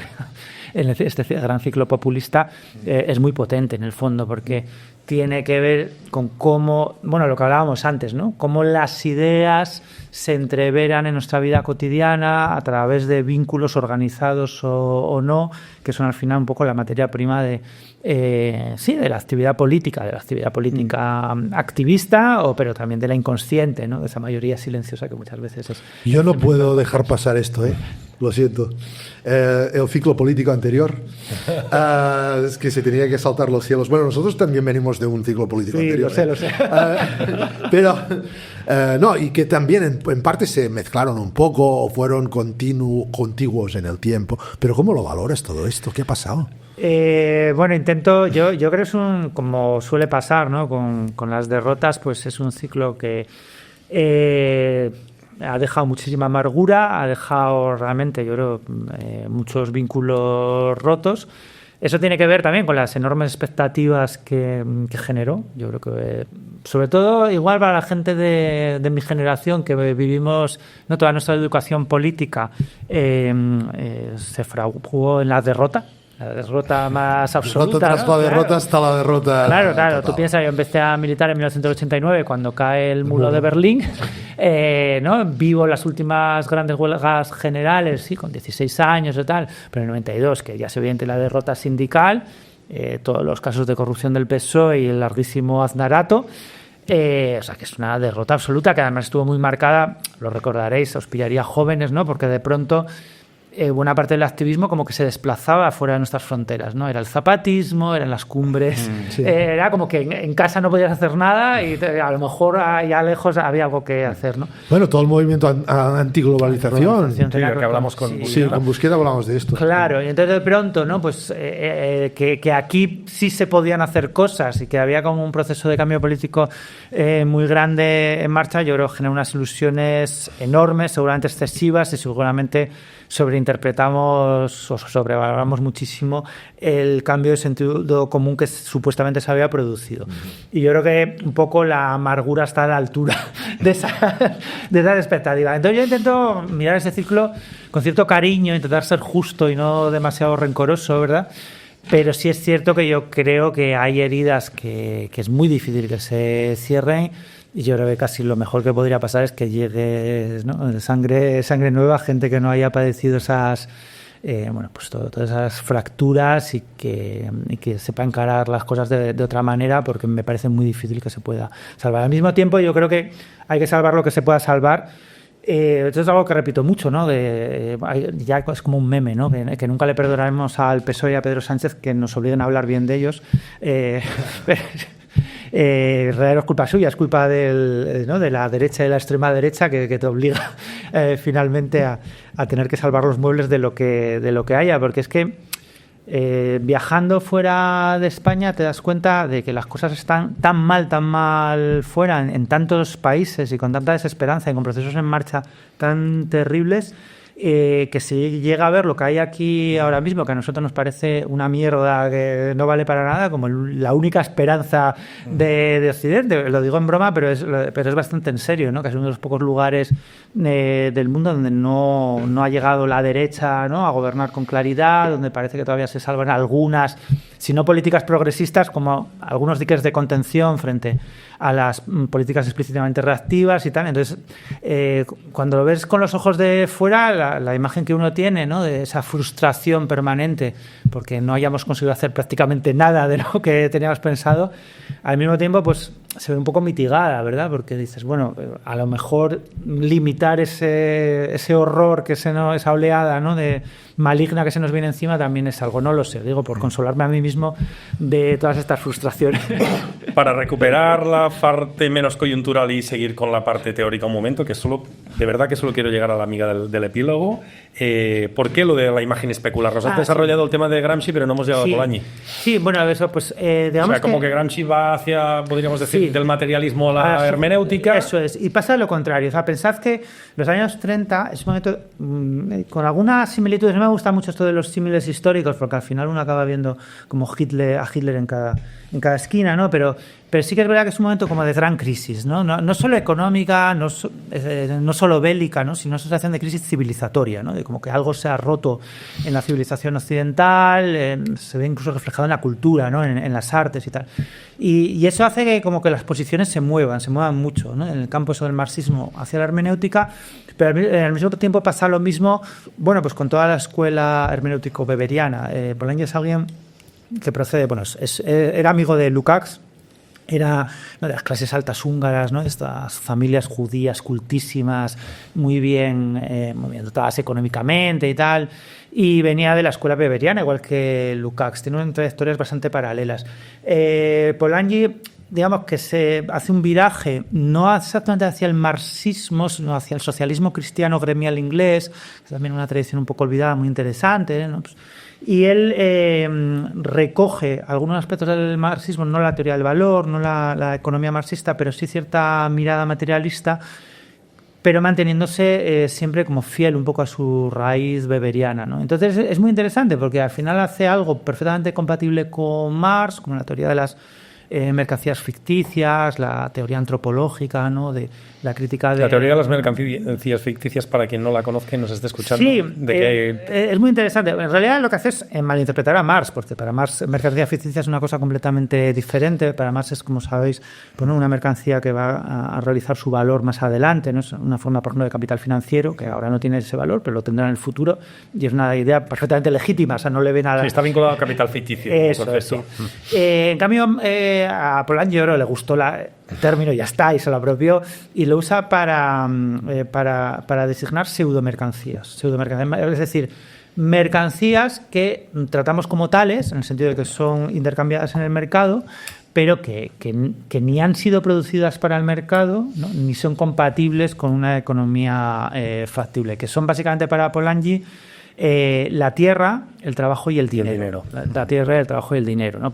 en este gran ciclo populista, es muy potente en el fondo, porque tiene que ver con cómo, bueno, lo que hablábamos antes, ¿no?, cómo las ideas se entreveran en nuestra vida cotidiana a través de vínculos organizados o no, que son al final un poco la materia prima de la actividad política, activista, pero también de la inconsciente, ¿no?, de esa mayoría silenciosa que muchas veces es... Yo no puedo dejar pasar esto, lo siento. El ciclo político anterior es que se tenía que saltar los cielos. Bueno, nosotros también venimos de un ciclo político anterior. Lo sé. Pero no, y que también en parte se mezclaron un poco o fueron contiguos en el tiempo. Pero ¿cómo lo valoras todo esto? ¿Qué ha pasado? Bueno, yo creo que es como suele pasar, ¿no?, con las derrotas, pues es un ciclo que ha dejado muchísima amargura, ha dejado realmente, yo creo, muchos vínculos rotos. Eso tiene que ver también con las enormes expectativas que generó. Yo creo que, sobre todo, igual para la gente de mi generación, que vivimos, no, toda nuestra educación política se fraguó en la derrota más absoluta. Tras la derrota está la derrota. Claro. Total. Tú piensas, yo empecé a militar en 1989 cuando cae el muro de Berlín, ¿no? Vivo las últimas grandes huelgas generales, sí, con 16 años y tal, pero en el 92, que ya se evidente la derrota sindical, todos los casos de corrupción del PSOE y el larguísimo Aznarato. O sea, que es una derrota absoluta, que además estuvo muy marcada, lo recordaréis, os pillaría jóvenes, ¿no?, porque de pronto buena parte del activismo como que se desplazaba fuera de nuestras fronteras, ¿no? Era el zapatismo, eran las cumbres, sí. Era como que en casa no podías hacer nada y a lo mejor allá lejos había algo que hacer, ¿no? Bueno, todo el movimiento antiglobalización. Sí, que hablamos con Busqueda. Sí, con Busqueda hablamos de esto. Claro, y entonces de pronto, ¿no?, pues que aquí sí se podían hacer cosas y que había como un proceso de cambio político muy grande en marcha, yo creo que genera unas ilusiones enormes, seguramente excesivas, y seguramente sobreinterpretamos o sobrevaloramos muchísimo el cambio de sentido común que supuestamente se había producido. Y yo creo que un poco la amargura está a la altura de esa expectativa. Entonces yo intento mirar ese ciclo con cierto cariño, intentar ser justo y no demasiado rencoroso, ¿verdad? Pero sí es cierto que yo creo que hay heridas que es muy difícil que se cierren. Y yo creo que casi lo mejor que podría pasar es que llegue, ¿no?, sangre nueva, gente que no haya padecido esas, pues todas esas fracturas y que sepa encarar las cosas de otra manera, porque me parece muy difícil que se pueda salvar. Al mismo tiempo, yo creo que hay que salvar lo que se pueda salvar. Esto es algo que repito mucho, ¿no? Ya es como un meme, ¿no? Que nunca le perdonaremos al PSOE y a Pedro Sánchez que nos obliguen a hablar bien de ellos. en realidad no es culpa suya, es culpa de la derecha y de la extrema derecha que te obliga finalmente a tener que salvar los muebles de lo que haya, porque es que viajando fuera de España te das cuenta de que las cosas están tan mal fuera en tantos países y con tanta desesperanza y con procesos en marcha tan terribles, que se llega a ver lo que hay aquí ahora mismo, que a nosotros nos parece una mierda que no vale para nada, como la única esperanza de Occidente. Lo digo en broma, pero es bastante en serio, ¿no? Que es uno de los pocos lugares del mundo donde no ha llegado la derecha, ¿no?, a gobernar con claridad, donde parece que todavía se salvan algunas, si no políticas progresistas, como algunos diques de contención frente a las políticas explícitamente reactivas y tal. Entonces, cuando lo ves con los ojos de fuera, la imagen que uno tiene, ¿no?, de esa frustración permanente porque no hayamos conseguido hacer prácticamente nada de lo que teníamos pensado, al mismo tiempo pues se ve un poco mitigada, ¿verdad? Porque dices, bueno, a lo mejor limitar ese horror, esa oleada, ¿no?, de maligna que se nos viene encima también es algo. No lo sé, digo, por consolarme a mí mismo de todas estas frustraciones. Para recuperar la parte menos coyuntural y seguir con la parte teórica un momento, que de verdad que solo quiero llegar a la amiga del epílogo. ¿Por qué lo de la imagen especular? Nos has desarrollado el tema de Gramsci, pero no hemos llegado a Polanyi. Sí, bueno, eso pues digamos, o sea, como que Gramsci va hacia, podríamos decir, del materialismo a la hermenéutica. Eso es, y pasa lo contrario. O sea, pensad que los años 30 es un momento con algunas similitudes. No me gusta mucho esto de los símiles históricos, porque al final uno acaba viendo como a Hitler en cada esquina, ¿no? Pero sí que es verdad que es un momento como de gran crisis, ¿no? No solo económica, no solo bélica, ¿no?, sino una sensación de crisis civilizatoria, ¿no?, de como que algo se ha roto en la civilización occidental, se ve incluso reflejado en la cultura, ¿no?, en las artes y tal. Y eso hace que como que las posiciones se muevan mucho, ¿no?, en el campo eso del marxismo hacia la hermenéutica, pero al mismo tiempo pasa lo mismo, bueno, pues con toda la escuela hermenéutico-weberiana. Polanyi es alguien que procede, bueno, era amigo de Lukács, era, ¿no?, de las clases altas húngaras, ¿no?, de estas familias judías cultísimas, muy bien dotadas económicamente y tal, y venía de la escuela weberiana, igual que Lukács. Tiene unas trayectorias bastante paralelas. Polanyi, digamos que se hace un viraje no exactamente hacia el marxismo, sino hacia el socialismo cristiano gremial inglés, que es también una tradición un poco olvidada, muy interesante, ¿no? Y él recoge algunos aspectos del marxismo, no la teoría del valor, no la economía marxista, pero sí cierta mirada materialista, pero manteniéndose siempre como fiel un poco a su raíz weberiana, ¿no? Entonces es muy interesante porque al final hace algo perfectamente compatible con Marx, como la teoría de las mercancías ficticias, la teoría antropológica, ¿no?, de la crítica de... La teoría de las mercancías ficticias, para quien no la conozca y nos esté escuchando. Sí, es muy interesante. En realidad lo que hace es malinterpretar a Marx, porque para Marx mercancía ficticia es una cosa completamente diferente. Para Marx es, como sabéis, bueno, una mercancía que va a realizar su valor más adelante, ¿no? Es una forma, por ejemplo, de capital financiero, que ahora no tiene ese valor, pero lo tendrá en el futuro, y es una idea perfectamente legítima, o sea, no le ve nada... Sí, está vinculado al capital ficticio. Eso, sí. En cambio, a Polanyi yo creo que le gustó el término y ya está, y se lo apropió, y lo usa para designar pseudomercancías. Es decir, mercancías que tratamos como tales, en el sentido de que son intercambiadas en el mercado, pero que ni han sido producidas para el mercado, ¿no?, ni son compatibles con una economía factible, que son básicamente para Polanyi la tierra, el trabajo y el dinero. La tierra, el trabajo y el dinero, ¿no?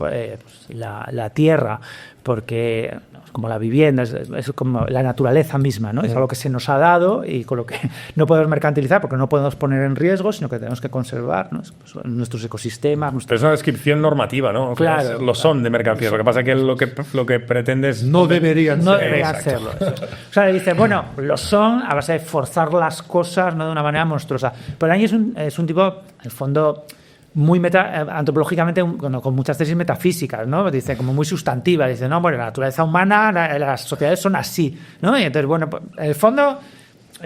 La tierra, porque como la vivienda, es como la naturaleza misma, ¿no? Es algo que se nos ha dado y con lo que no podemos mercantilizar porque no podemos poner en riesgo, sino que tenemos que conservar, ¿no?, nuestros ecosistemas. Pero es una descripción normativa, ¿no? Claro, lo son de mercancías. Lo que pasa es que lo que pretende es... No deberían hacerlo. O sea, dice, bueno, lo son a base de forzar las cosas, no de una manera monstruosa. Pero Polanyi es un tipo, en el fondo, muy antropológicamente, con muchas tesis metafísicas, ¿no? Dice, como muy sustantiva. Dice, no, bueno, la naturaleza humana, las sociedades son así, ¿no? Y entonces, bueno, pues, en el fondo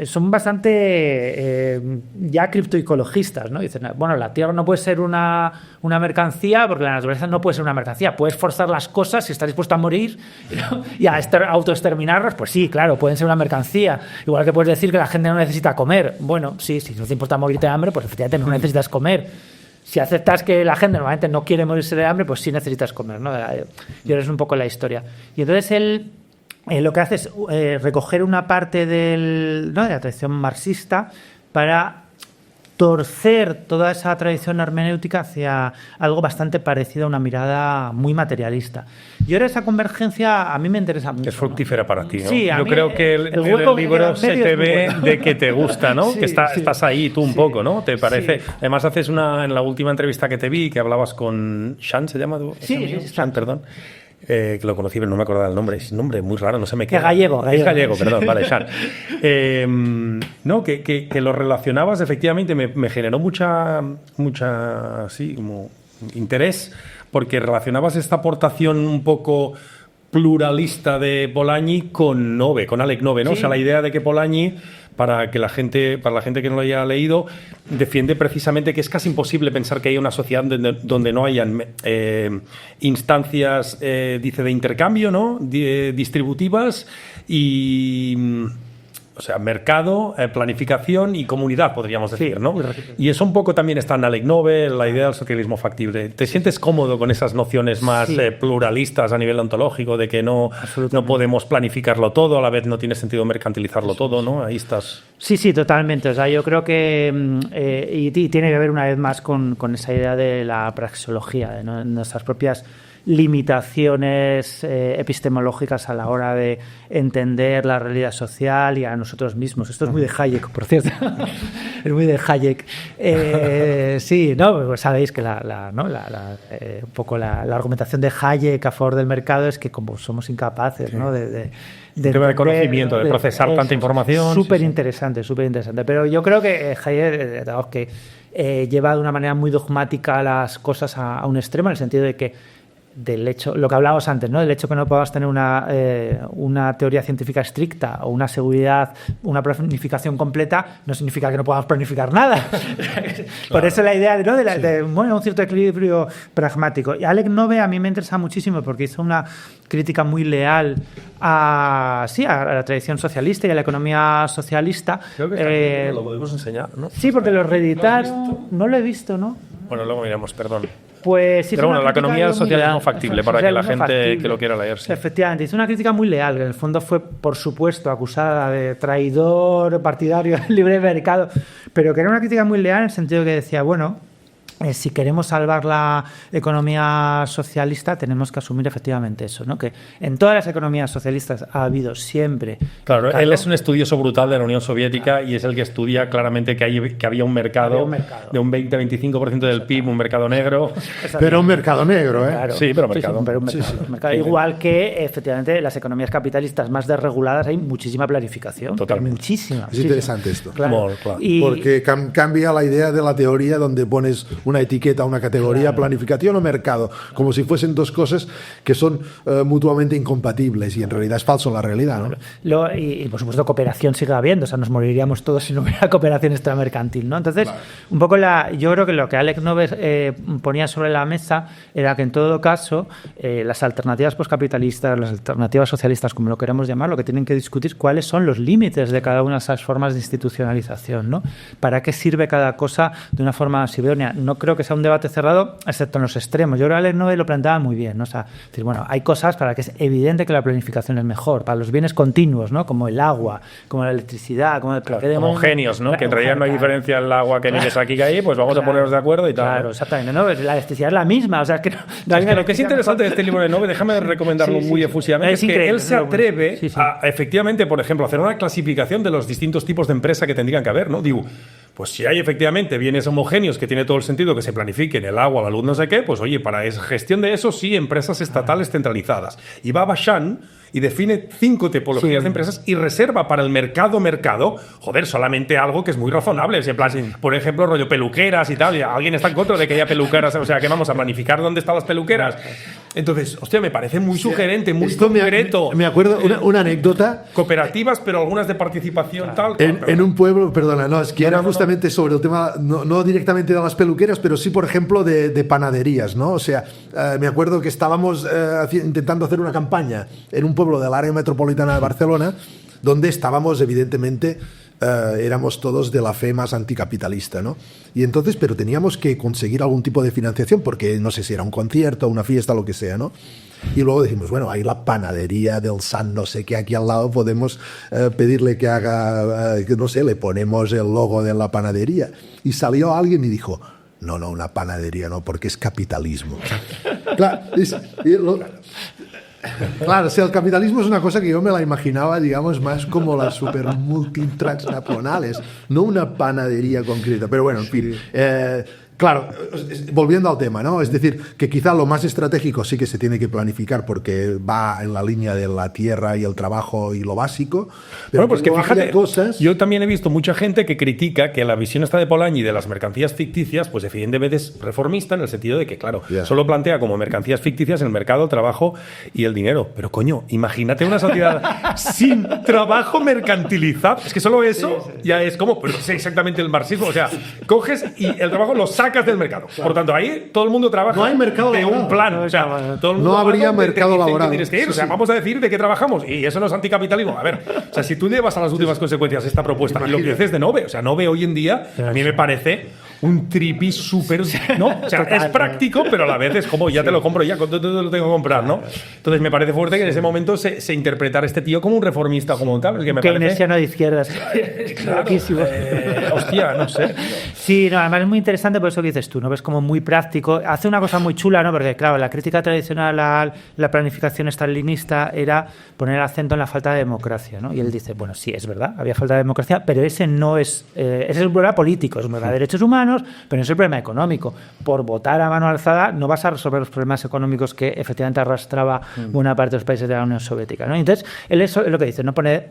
son bastante ya criptoecologistas, ¿no? Dicen, bueno, la tierra no puede ser una mercancía porque la naturaleza no puede ser una mercancía. Puedes forzar las cosas si estás dispuesto a morir, ¿no?, y a autoexterminarlas, pues sí, claro, pueden ser una mercancía. Igual que puedes decir que la gente no necesita comer. Bueno, sí, si no te importa morirte de hambre, pues efectivamente no necesitas comer. si aceptas que la gente normalmente no quiere morirse de hambre, pues sí necesitas comer, ¿no? Y ahora es un poco la historia. Y entonces él lo que hace es recoger una parte de la tradición marxista para torcer toda esa tradición hermenéutica hacia algo bastante parecido a una mirada muy materialista. Y ahora esa convergencia a mí me interesa mucho. Es fructífera para ti, ¿no? Sí, yo creo que el libro se te ve de que te gusta, ¿no? Sí, que estás ahí tú un poco, ¿no? ¿Te parece? Sí. Además haces en la última entrevista que te vi, que hablabas con Sean, ¿se llama? Sí, Sean, perdón. Que lo conocí, pero no me acordaba el nombre. Es un nombre muy raro, no se me queda. Es gallego. Es gallego, perdón, vale, Sean. No, que lo relacionabas, efectivamente, me generó mucha sí, como interés, porque relacionabas esta aportación un poco pluralista de Polanyi con Alec Nove, ¿no? Sí. O sea, la idea de que Polanyi, para la gente que no lo haya leído, defiende precisamente que es casi imposible pensar que haya una sociedad donde no hayan instancias, dice, de intercambio, ¿no? Distributivas y... O sea, mercado, planificación y comunidad, podríamos decir, sí, ¿no? Y eso un poco también está en Alec Nove, la idea del socialismo factible. ¿Te sientes cómodo con esas nociones más pluralistas a nivel ontológico de que no podemos planificarlo todo, a la vez no tiene sentido mercantilizarlo todo, ¿no? Ahí estás. Sí, totalmente. O sea, yo creo que y tiene que ver una vez más con esa idea de la praxeología, de nuestras propias limitaciones epistemológicas a la hora de entender la realidad social y a nosotros mismos. Esto es muy de Hayek, por cierto. Es muy de Hayek. Sí, ¿no? Pues sabéis que un poco la argumentación de Hayek a favor del mercado es que como somos incapaces, ¿no? de conocimiento, de procesar tanta información. Súper interesante. Pero yo creo que Hayek lleva de una manera muy dogmática las cosas a un extremo, en el sentido de que del hecho, lo que hablábamos antes, ¿no? Del hecho que no podamos tener una teoría científica estricta o una seguridad, una planificación completa, no significa que no podamos planificar nada. Por eso la idea de un cierto equilibrio pragmático. Y Alec Nove a mí me interesa muchísimo porque hizo una crítica muy leal a la tradición socialista y a la economía socialista. Creo que lo podemos enseñar, ¿no? Sí, porque lo reeditaron. No lo he visto, ¿no? Bueno, luego miramos, perdón. Pues, pero bueno, la economía socialismo factible para que la gente que lo quiera leer. Sí. Efectivamente, hizo una crítica muy leal, que en el fondo fue, por supuesto, acusada de traidor, partidario del libre mercado, pero que era una crítica muy leal en el sentido que decía, bueno, si queremos salvar la economía socialista tenemos que asumir efectivamente eso, ¿no? Que en todas las economías socialistas ha habido siempre... Claro, él es un estudioso brutal de la Unión Soviética y es el que estudia claramente que había un mercado de un 20-25% del PIB, un mercado negro. Pero un mercado negro, ¿eh? Claro. Sí, pero mercado. Mercado. Igual que, efectivamente, las economías capitalistas más desreguladas hay muchísima planificación. Totalmente. Muchísima. Es interesante esto. Claro. Porque cambia la idea de la teoría donde pones una etiqueta, una categoría, planificación o mercado, como si fuesen dos cosas que son mutuamente incompatibles y en realidad es falso en la realidad, ¿no? Y por supuesto cooperación sigue habiendo, o sea, nos moriríamos todos si no hubiera cooperación extramercantil, ¿no? Entonces, un poco yo creo que lo que Alec Nove ponía sobre la mesa era que en todo caso las alternativas poscapitalistas, las alternativas socialistas, como lo queremos llamar, lo que tienen que discutir cuáles son los límites de cada una de esas formas de institucionalización, ¿no? ¿Para qué sirve cada cosa de una forma idónea? No creo que sea un debate cerrado, excepto en los extremos. Yo creo que Alec Nove lo planteaba muy bien, ¿no? O sea, decir, bueno, hay cosas para que es evidente que la planificación es mejor, para los bienes continuos, ¿no? Como el agua, como la electricidad, como homogéneos, ¿no? Que en realidad no hay diferencia en el agua que emite aquí que ahí, pues vamos a ponernos de acuerdo y tal. Claro, exactamente. ¿No? La electricidad es la misma, o sea, es que lo que es interesante de este libro de Nove, déjame recomendarlo muy efusivamente, es que él se atreve a, efectivamente, por ejemplo, hacer una clasificación de los distintos tipos de empresa que tendrían que haber, ¿no? Digo, pues si hay efectivamente bienes homogéneos que tiene todo el sentido que se planifiquen el agua, la luz, no sé qué, pues oye, para esa gestión de eso sí, empresas estatales centralizadas. Y va Bachan y define 5 tipologías de empresas y reserva para el mercado, solamente algo que es muy razonable. En plan, por ejemplo, rollo peluqueras y tal. ¿Alguien está en contra de que haya peluqueras? O sea, que vamos a planificar dónde están las peluqueras. Entonces, hostia, me parece muy sugerente, muy concreto. Me acuerdo una anécdota. Cooperativas, pero algunas de participación tal. En un pueblo, perdona, no, es que era justamente sobre el tema, no directamente de las peluqueras, pero sí, por ejemplo, de panaderías, ¿no? O sea, me acuerdo que estábamos intentando hacer una campaña en un pueblo del área metropolitana de Barcelona, donde estábamos, evidentemente, éramos todos de la fe más anticapitalista, ¿no? Y entonces, pero teníamos que conseguir algún tipo de financiación porque no sé si era un concierto, una fiesta, lo que sea, ¿no? Y luego decimos, bueno, hay la panadería del San no sé qué aquí al lado, podemos pedirle que haga, no sé, le ponemos el logo de la panadería. Y salió alguien y dijo, no, una panadería no, porque es capitalismo. Claro, o sea, el capitalismo es una cosa que yo me la imaginaba, digamos, más como las super multitransnacionales, no una panadería concreta. Pero bueno, en fin. Claro, volviendo al tema, ¿no? Es decir, que quizá lo más estratégico sí que se tiene que planificar porque va en la línea de la tierra y el trabajo y lo básico. Pero bueno, pues que fíjate, yo también he visto mucha gente que critica que la visión esta de Polanyi de las mercancías ficticias, pues evidentemente es reformista en el sentido de que, claro, solo plantea como mercancías ficticias el mercado, el trabajo y el dinero. Pero coño, imagínate una sociedad sin trabajo mercantilizado. Es que solo eso ya es como, pues es exactamente el marxismo. O sea, coges y el trabajo lo sacas del mercado. Por tanto, ahí todo el mundo trabaja no hay mercado de laboral. Un plan. O sea, todo el mundo no habría mercado laboral. Que ir. O sea, vamos a decir de qué trabajamos. Y eso no es anticapitalismo. A ver, o sea, si tú llevas a las últimas consecuencias esta propuesta, y lo que dices de Nove, o sea, Nove hoy en día, a mí me parece un tripi súper, ¿no? O sea, es práctico, pero a la vez es como, ya te lo compro, ya te lo tengo que comprar, ¿no? Entonces me parece fuerte que en ese momento se interpretara este tío como un reformista, como tal. Es que me keynesiano de izquierdas. Claro, hostia, no sé. Sí, no, además es muy interesante por eso que dices tú, ¿no? Ves como muy práctico. Hace una cosa muy chula, ¿no? Porque, claro, la crítica tradicional a la planificación stalinista era poner acento en la falta de democracia, ¿no? Y él dice, bueno, sí, es verdad, había falta de democracia, pero ese no es... ese es un problema político, es un problema de derechos humanos, pero no es el problema económico. Por votar a mano alzada no vas a resolver los problemas económicos que efectivamente arrastraba buena parte de los países de la Unión Soviética, ¿no? Entonces, él eso es lo que dice, ¿no? Pone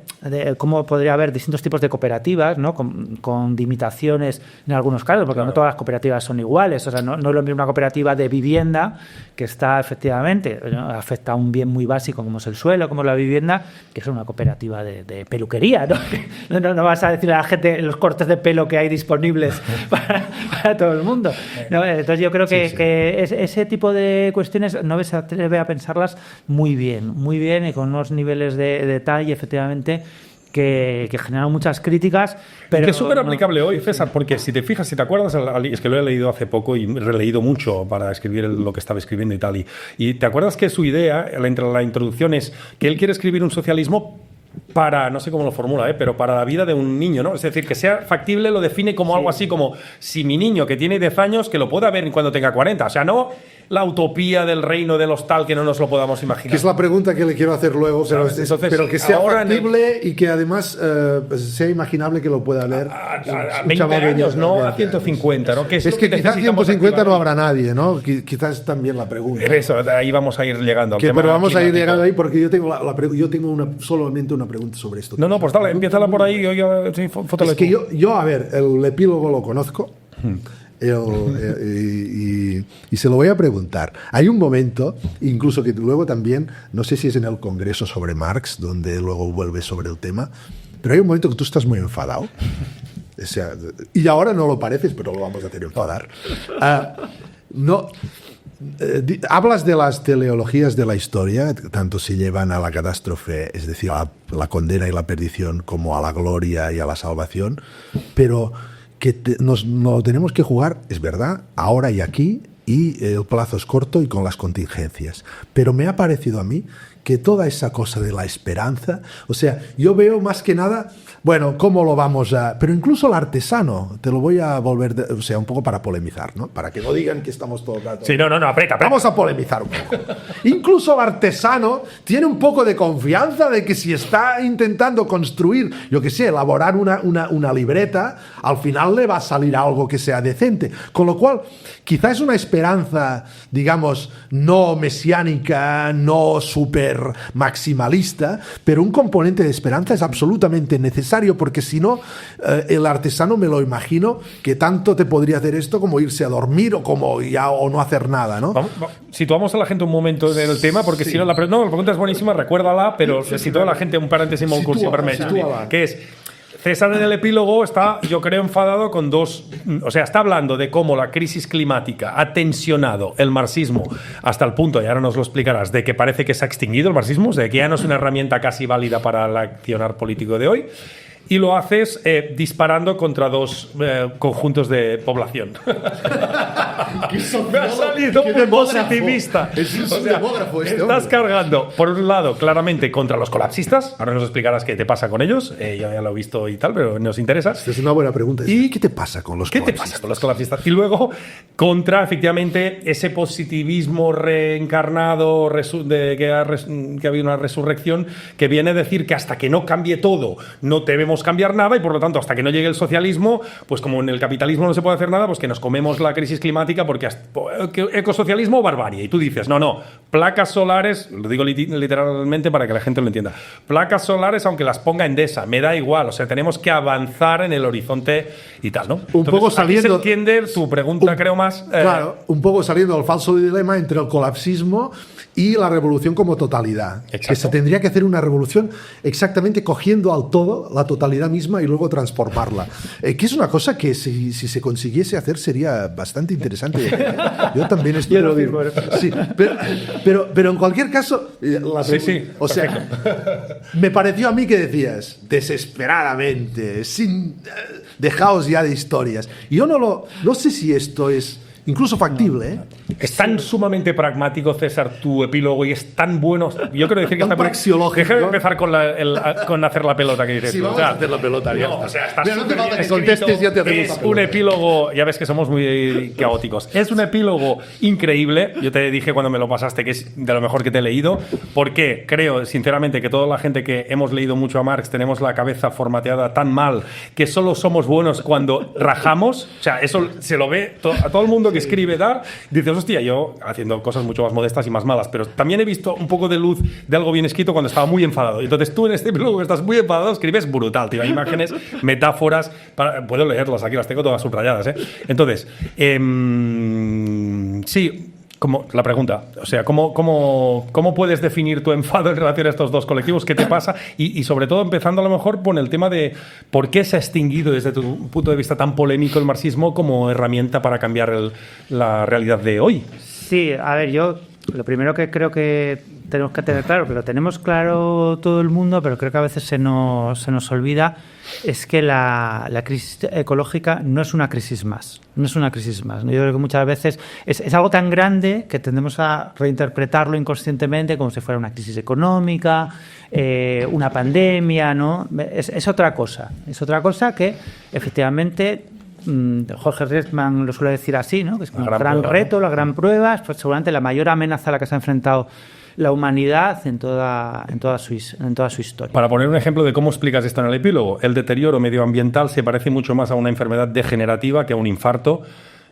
cómo podría haber distintos tipos de cooperativas, ¿no? Con limitaciones en algunos casos, porque no todas las cooperativas son iguales. O sea, no es lo mismo una cooperativa de vivienda que está efectivamente, ¿no? Afecta a un bien muy básico como es el suelo, como es la vivienda, que es una cooperativa de peluquería, ¿no? No vas a decirle a la gente los cortes de pelo que hay disponibles para todo el mundo, ¿no? Entonces yo creo que ese tipo de cuestiones no se atreve a pensarlas muy bien y con unos niveles de detalle efectivamente que generan muchas críticas, pero... Que es súper aplicable hoy, César, porque si te fijas, si te acuerdas, es que lo he leído hace poco y releído mucho para escribir lo que estaba escribiendo y tal, y te acuerdas que su idea, la introducción es que él quiere escribir un socialismo para, no sé cómo lo formula, pero para la vida de un niño, ¿no? Es decir, que sea factible, lo define como algo así como si mi niño que tiene 10 años, que lo pueda ver cuando tenga 40. O sea, no la utopía del reino del hostal que no nos lo podamos imaginar. Que es la pregunta que le quiero hacer luego, pero que sea factible y que además sea imaginable que lo pueda leer a 20 años, no a 150, ¿no? Es que quizás 150 no habrá nadie, ¿no? Quizás también la pregunta. Eso, ahí vamos a ir llegando. Pero vamos a ir llegando ahí porque yo tengo solamente una pregunta sobre esto. No, pues dale, empiézala por ahí. Es que yo, a ver, el epílogo lo conozco. Y se lo voy a preguntar. Hay un momento, incluso que luego también, no sé si es en el Congreso sobre Marx, donde luego vuelve sobre el tema, pero hay un momento que tú estás muy enfadado. O sea, y ahora no lo pareces, pero lo vamos a hacer enfadar. Hablas de las teleologías de la historia, tanto se llevan a la catástrofe, es decir, a la condena y la perdición, como a la gloria y a la salvación, pero que nos tenemos que jugar, es verdad, ahora y aquí, y el plazo es corto y con las contingencias. Pero me ha parecido a mí que toda esa cosa de la esperanza, o sea, yo veo más que nada, bueno, ¿cómo lo vamos a...? Pero incluso el artesano, te lo voy a volver, o sea, un poco para polemizar, ¿no? Para que no digan que estamos todo el rato... Sí, no, aprieta. Vamos a polemizar un poco. Incluso el artesano tiene un poco de confianza de que si está intentando construir, yo qué sé, elaborar una libreta, al final le va a salir algo que sea decente. Con lo cual, quizá es una esperanza, digamos, no mesiánica, no súper maximalista, pero un componente de esperanza es absolutamente necesario, porque si no, el artesano me lo imagino que tanto te podría hacer esto como irse a dormir o no hacer nada, ¿no? Situamos a la gente un momento en el tema, porque si no, la pregunta es buenísima, recuérdala, pero sitúa a la gente un paréntesis muy cursi, que es... César en el epílogo está, yo creo, enfadado con dos... O sea, está hablando de cómo la crisis climática ha tensionado el marxismo hasta el punto, y ahora nos lo explicarás, de que parece que se ha extinguido el marxismo, de que ya no es una herramienta casi válida para el accionar político de hoy. y lo haces disparando contra dos conjuntos de población. Me ha salido un positivista. Es un demógrafo este estás hombre. cargando, por un lado, claramente contra los colapsistas. Ahora nos explicarás qué te pasa con ellos. Yo ya lo he visto y tal, pero nos interesa. Esta es una buena pregunta. ¿Y ¿Qué te pasa con los ¿Qué te colapsistas? pasa con los colapsistas? Y luego, contra, efectivamente, ese positivismo reencarnado que ha habido una resurrección que viene a decir que hasta que no cambie todo, no debemos cambiar nada y, por lo tanto, hasta que no llegue el socialismo, pues como en el capitalismo no se puede hacer nada, pues que nos comemos la crisis climática porque ecosocialismo o barbarie. Y tú dices, no, placas solares, lo digo literalmente para que la gente lo entienda, placas solares aunque las ponga Endesa, me da igual, o sea, tenemos que avanzar en el horizonte y tal, ¿no? Un poco aquí saliendo... se entiende tu pregunta, creo más... Claro, un poco saliendo del falso dilema entre el colapsismo y la revolución como totalidad. Exacto. Que se tendría que hacer una revolución exactamente cogiendo al todo la totalidad misma y luego transformarla. Que es una cosa que si se consiguiese hacer sería bastante interesante. Yo también estoy... Yo lo digo. Sí, pero en cualquier caso... Sí, o sea, me pareció a mí que decías, desesperadamente, dejaos ya de historias. Y yo no sé si esto es... incluso factible, ¿eh? Es tan sumamente pragmático, César, tu epílogo, y es tan bueno. Yo quiero decir que Tan está praxeológico. Deja de empezar con hacer la pelota que dices. Sí, tú. vamos a hacer la pelota. Ya No, está. o sea, está Mira, no te súper falta bien que contestes, ya te hacemos es la un pelota. epílogo, ya ves que somos muy caóticos. Es un epílogo increíble. Yo te dije cuando me lo pasaste que es de lo mejor que te he leído, porque creo, sinceramente, que toda la gente que hemos leído mucho a Marx tenemos la cabeza formateada tan mal que solo somos buenos cuando rajamos. O sea, eso se lo ve a todo el mundo que escribe dar. Dices, hostia, yo haciendo cosas mucho más modestas y más malas, pero también he visto un poco de luz de algo bien escrito cuando estaba muy enfadado. Y entonces tú en este blog estás muy enfadado, escribes brutal, tío. Hay imágenes, metáforas, puedo leerlas, aquí las tengo todas subrayadas, ¿eh? Entonces, sí, como la pregunta, o sea, ¿cómo puedes definir tu enfado en relación a estos dos colectivos? ¿Qué te pasa? Y sobre todo empezando a lo mejor por el tema de por qué se ha extinguido desde tu punto de vista tan polémico el marxismo como herramienta para cambiar la realidad de hoy. Sí, a ver, yo lo primero que creo que tenemos que tener claro, que lo tenemos claro todo el mundo, pero creo que a veces se nos olvida, es que la crisis ecológica no es una crisis más. No es una crisis más. Yo creo que muchas veces es algo tan grande que tendemos a reinterpretarlo inconscientemente como si fuera una crisis económica, una pandemia, ¿no? Es otra cosa. Es otra cosa que, efectivamente... Jorge Riesman lo suele decir así, ¿no? Que es un gran reto, la gran prueba, pues seguramente la mayor amenaza a la que se ha enfrentado la humanidad en toda su historia. Para poner un ejemplo de cómo explicas esto en el epílogo, el deterioro medioambiental se parece mucho más a una enfermedad degenerativa que a un infarto.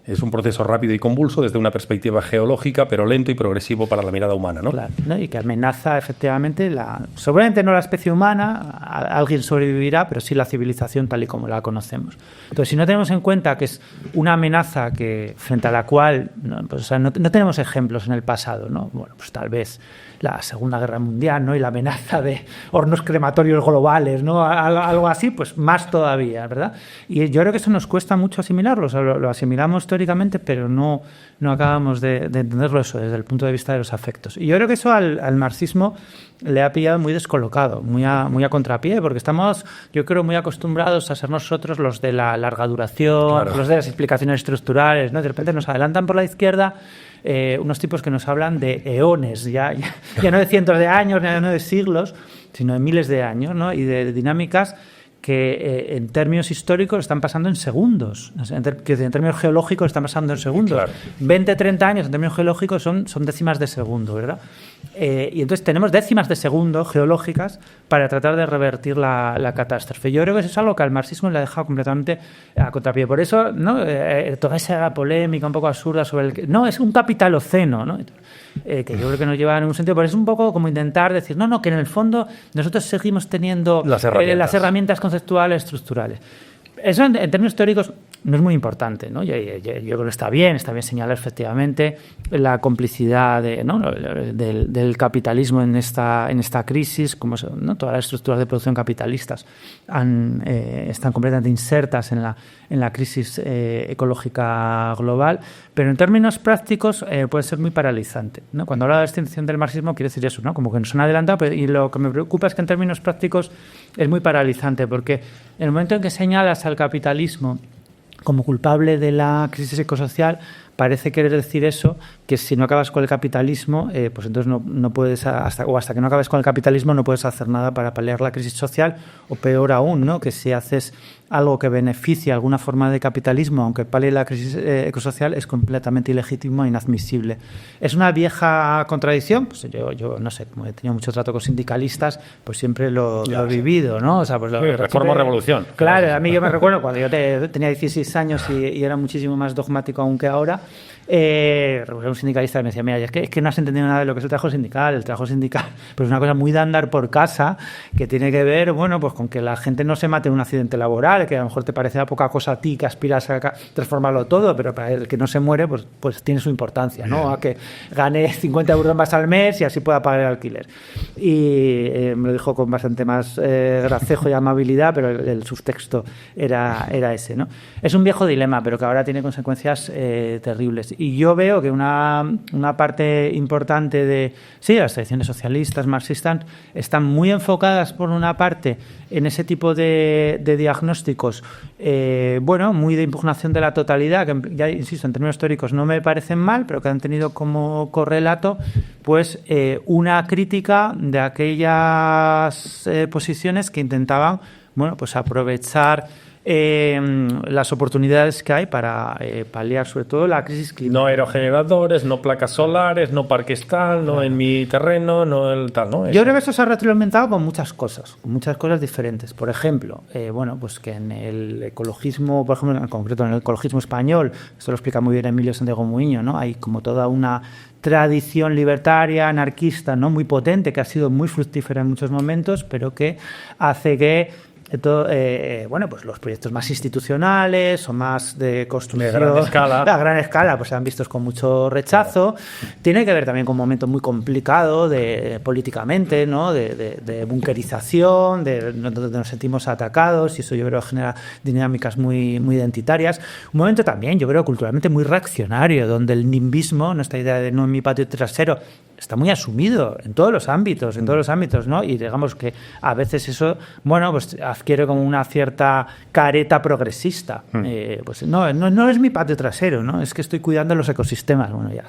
Es un proceso rápido y convulso desde una perspectiva geológica, pero lento y progresivo para la mirada humana, ¿no? Claro, ¿no? Y que amenaza efectivamente, seguramente no la especie humana, alguien sobrevivirá, pero sí la civilización tal y como la conocemos. Entonces, si no tenemos en cuenta que es una amenaza que frente a la cual no tenemos ejemplos en el pasado, ¿no? Bueno, pues tal vez la Segunda Guerra Mundial, ¿no? Y la amenaza de hornos crematorios globales, ¿no? Algo así, pues más todavía, ¿verdad? Y yo creo que eso nos cuesta mucho asimilarlo, o sea, lo asimilamos teóricamente, pero no acabamos de entenderlo eso desde el punto de vista de los afectos. Y yo creo que eso al marxismo le ha pillado muy descolocado, muy a contrapié, porque estamos, yo creo, muy acostumbrados a ser nosotros los de la larga duración, claro, los de las explicaciones estructurales, ¿no? De repente nos adelantan por la izquierda unos tipos que nos hablan de eones, ya no de cientos de años, ya no de siglos, sino de miles de años, ¿no? Y de dinámicas que en términos históricos están pasando en segundos, en términos geológicos están pasando en segundos. Claro. 20, 30 años en términos geológicos son décimas de segundo, ¿verdad? Y entonces tenemos décimas de segundo geológicas para tratar de revertir la catástrofe. Yo creo que eso es algo que al marxismo le ha dejado completamente a contrapié. Por eso, ¿no? Toda esa polémica un poco absurda sobre no, es un capitaloceno, ¿no? Que yo creo que no lleva a ningún sentido, pero es un poco como intentar decir, no, que en el fondo nosotros seguimos teniendo las herramientas conceptuales, estructurales. Eso en términos teóricos no es muy importante, ¿no? Yo creo que está bien señalar efectivamente la complicidad del capitalismo en esta crisis, como ¿no? Todas las estructuras de producción capitalistas están completamente insertas en la crisis ecológica global, pero en términos prácticos puede ser muy paralizante, ¿no? Cuando hablo de la extinción del marxismo quiere decir eso, ¿no? Como que nos han adelantado, y lo que me preocupa es que en términos prácticos es muy paralizante, porque en el momento en que señalas al capitalismo como culpable de la crisis ecosocial, parece querer decir eso, que si no acabas con el capitalismo, pues entonces no puedes, hasta que no acabes con el capitalismo no puedes hacer nada para paliar la crisis social, o peor aún, ¿no? Que si haces algo que beneficie alguna forma de capitalismo, aunque palie la crisis ecosocial, es completamente ilegítimo e inadmisible. Es una vieja contradicción, pues yo no sé, como he tenido mucho trato con sindicalistas, pues siempre lo he vivido, ¿no? O sea, pues reforma, revolución. Claro, a mí yo me recuerdo cuando yo tenía 16 años y era muchísimo más dogmático aún que ahora. Un sindicalista me decía, mira, es que no has entendido nada de lo que es el trabajo sindical. El trabajo sindical pues es una cosa muy de andar por casa, que tiene que ver, bueno, pues con que la gente no se mate en un accidente laboral, que a lo mejor te parecerá poca cosa a ti, que aspiras a transformarlo todo, pero para el que no se muere, pues tiene su importancia, ¿no? A que gane 50 euros más al mes y así pueda pagar el alquiler. Y me lo dijo con bastante más gracejo y amabilidad, pero el subtexto era ese, ¿no? Es un viejo dilema, pero que ahora tiene consecuencias terribles. Y yo veo que una parte importante de las tradiciones socialistas, marxistas, están muy enfocadas por una parte en ese tipo de diagnósticos, muy de impugnación de la totalidad, que ya insisto, en términos históricos no me parecen mal, pero que han tenido como correlato pues una crítica de aquellas posiciones que intentaban pues aprovechar las oportunidades que hay para paliar sobre todo la crisis climática. No aerogeneradores, no placas solares, no parques tal, no en mi terreno, no el tal, ¿no? Yo creo que esto se ha retroalimentado con muchas cosas diferentes. Por ejemplo, pues que en el ecologismo, por ejemplo, en concreto en el ecologismo español, esto lo explica muy bien Emilio Santiago Muiño, ¿no? Hay como toda una tradición libertaria, anarquista, ¿no? Muy potente, que ha sido muy fructífera en muchos momentos, pero que hace que pues los proyectos más institucionales o más de construcción a gran escala pues se han visto con mucho rechazo. Claro. Tiene que ver también con un momento muy complicado políticamente, ¿no? de bunkerización, donde nos sentimos atacados, y eso yo creo genera dinámicas muy, muy identitarias. Un momento también, yo creo, culturalmente muy reaccionario, donde el nimbismo, esta idea de no en mi patio trasero, está muy asumido en todos los ámbitos, ¿no? Y digamos que a veces eso, pues adquiere como una cierta careta progresista. Pues no es mi patio trasero, ¿no? Es que estoy cuidando los ecosistemas. Bueno, ya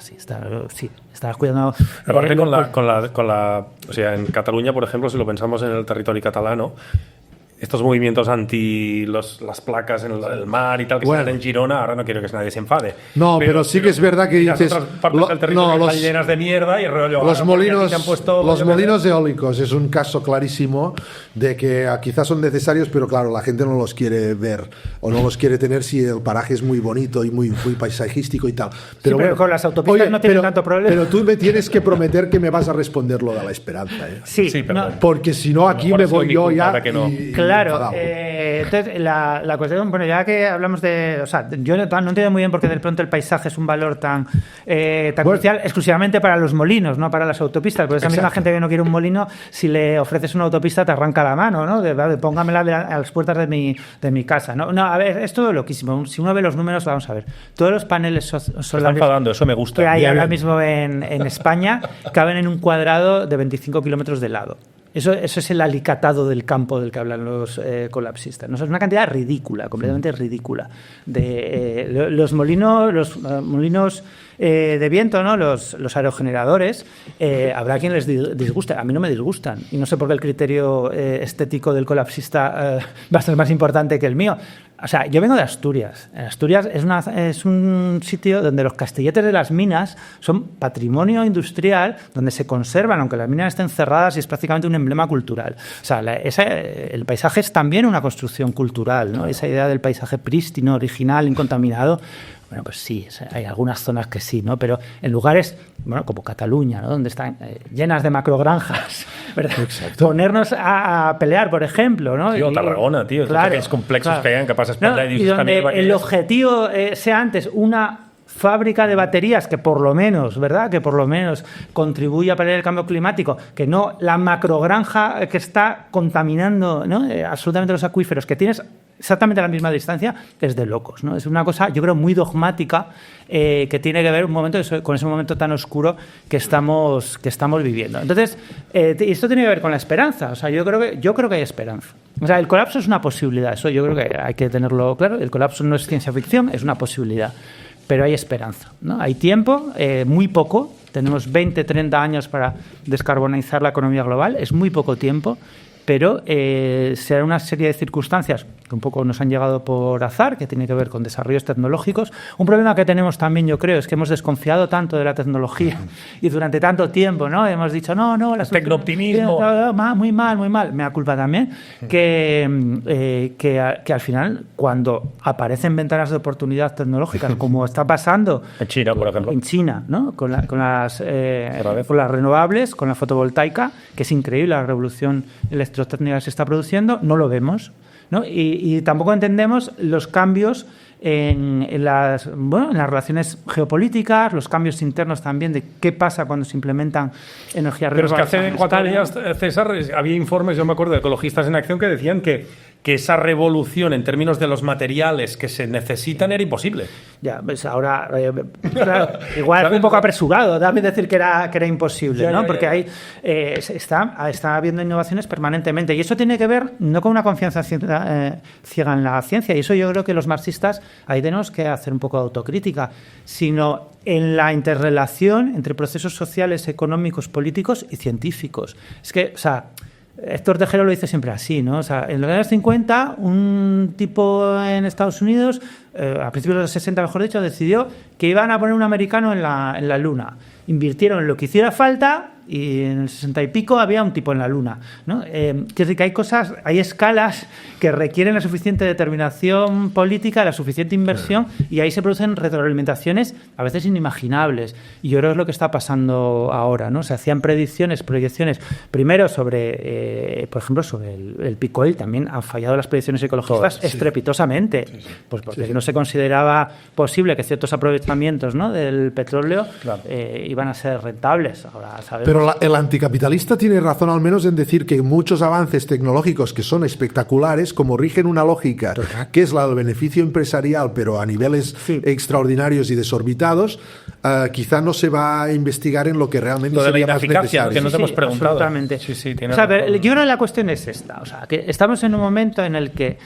estás cuidando. Aparte o sea, en Cataluña, por ejemplo, si lo pensamos en el territorio catalano, estos movimientos anti las placas en el mar y tal que se dan en Girona, ahora no quiero que nadie se enfade. No, pero sí que es verdad que dices... Otras partes del territorio están llenas de mierda y el rollo... Los molinos eólicos es un caso clarísimo de que quizás son necesarios, pero claro, la gente no los quiere ver o no los quiere tener si el paraje es muy bonito y muy paisajístico y tal. Pero con las autopistas no tienen tanto problema. Pero tú me tienes que prometer que me vas a responder lo de la esperanza. Sí, pero porque si no, aquí me voy yo ya... Claro, entonces la cuestión, ya que hablamos de... O sea, yo no entiendo muy bien por qué de pronto el paisaje es un valor tan crucial exclusivamente para los molinos, no para las autopistas. Porque esa misma gente que no quiere un molino, si le ofreces una autopista te arranca la mano, ¿no? Póngamela a las puertas de mi casa, ¿no? No, a ver, es todo loquísimo. Si uno ve los números, vamos a ver. Todos los paneles solares... Se están enfadando, eso me gusta. Que hay ahora mismo en España caben en un cuadrado de 25 kilómetros de lado. Eso es el alicatado del campo del que hablan los colapsistas, ¿no? Es una cantidad ridícula, completamente ridícula. Los molinos de viento, ¿no? Los aerogeneradores, habrá quien les disguste. A mí no me disgustan. Y no sé por qué el criterio estético del colapsista va a ser más importante que el mío. O sea, yo vengo de Asturias. Asturias es un sitio donde los castilletes de las minas son patrimonio industrial, donde se conservan, aunque las minas estén cerradas, y es prácticamente un emblema cultural. O sea, el paisaje es también una construcción cultural, ¿no? Esa idea del paisaje prístino, original, incontaminado. Bueno, pues sí, hay algunas zonas que sí, ¿no? Pero en lugares, bueno, como Cataluña, ¿no? Donde están llenas de macrogranjas, ¿verdad? Exacto. Ponernos a pelear, por ejemplo, ¿no? Sí, o Tarragona, tío. Claro, Aquellos complejos claro. que hayan capaces No, para y donde el objetivo sea antes una fábrica de baterías que por lo menos, ¿verdad? Que por lo menos contribuye a paliar el cambio climático, que no la macrogranja que está contaminando, ¿no? Absolutamente los acuíferos, que tienes exactamente a la misma distancia, es de locos, ¿no? Es una cosa, yo creo, muy dogmática que tiene que ver con ese momento tan oscuro que estamos viviendo. Entonces, esto tiene que ver con la esperanza. O sea, yo creo que hay esperanza. O sea, el colapso es una posibilidad. Eso yo creo que hay que tenerlo claro. El colapso no es ciencia ficción, es una posibilidad. Pero hay esperanza, ¿no? Hay tiempo, muy poco. Tenemos 20, 30 años para descarbonizar la economía global. Es muy poco tiempo. Pero será una serie de circunstancias que un poco nos han llegado por azar, que tiene que ver con desarrollos tecnológicos. Un problema que tenemos también, yo creo, es que hemos desconfiado tanto de la tecnología y durante tanto tiempo, ¿no? Hemos dicho, no, la tecnooptimismo. Muy mal. Me da culpa también que al final, cuando aparecen ventanas de oportunidad tecnológicas, como está pasando en China, por ejemplo. En China, ¿no? Con las renovables, con la fotovoltaica, que es increíble la revolución electrónica se está produciendo, no lo vemos, ¿no? Y tampoco entendemos los cambios en las relaciones geopolíticas, los cambios internos también de qué pasa cuando se implementan energías renovables. Pero es que hace 4 días, César, había informes, yo me acuerdo, de Ecologistas en Acción que decían que esa revolución en términos de los materiales que se necesitan era imposible. Ya, pues ahora, claro, igual fue un poco apresurado también decir que era imposible, ¿no? Porque ahí está habiendo innovaciones permanentemente. Y eso tiene que ver no con una confianza ciega en la ciencia, y eso yo creo que los marxistas ahí tenemos que hacer un poco de autocrítica, sino en la interrelación entre procesos sociales, económicos, políticos y científicos. Es que, o sea, Héctor Tejero lo dice siempre así, ¿no? O sea, en los años 50, un tipo en Estados Unidos, a principios de los 60, mejor dicho, decidió que iban a poner un americano en la Luna. Invirtieron en lo que hiciera falta y en el 60 y pico había un tipo en la Luna, ¿no? Quiere decir que hay escalas que requieren la suficiente determinación política, la suficiente inversión, y ahí se producen retroalimentaciones a veces inimaginables. Y yo creo que es lo que está pasando ahora, ¿no? Se hacían proyecciones, primero sobre, por ejemplo, sobre el pico oil. También han fallado las predicciones ecologistas estrepitosamente, pues porque no se consideraba posible que ciertos aprovechamientos, ¿no?, del petróleo iban a ser rentables. Ahora sabemos. Pero el anticapitalista tiene razón al menos en decir que muchos avances tecnológicos que son espectaculares, como rigen una lógica que es la del beneficio empresarial, pero a niveles extraordinarios y desorbitados, quizá no se va a investigar en lo que realmente sería más necesario. Que no te hemos preguntado. Absolutamente. Yo creo que la cuestión es esta. O sea, que estamos en un momento en el que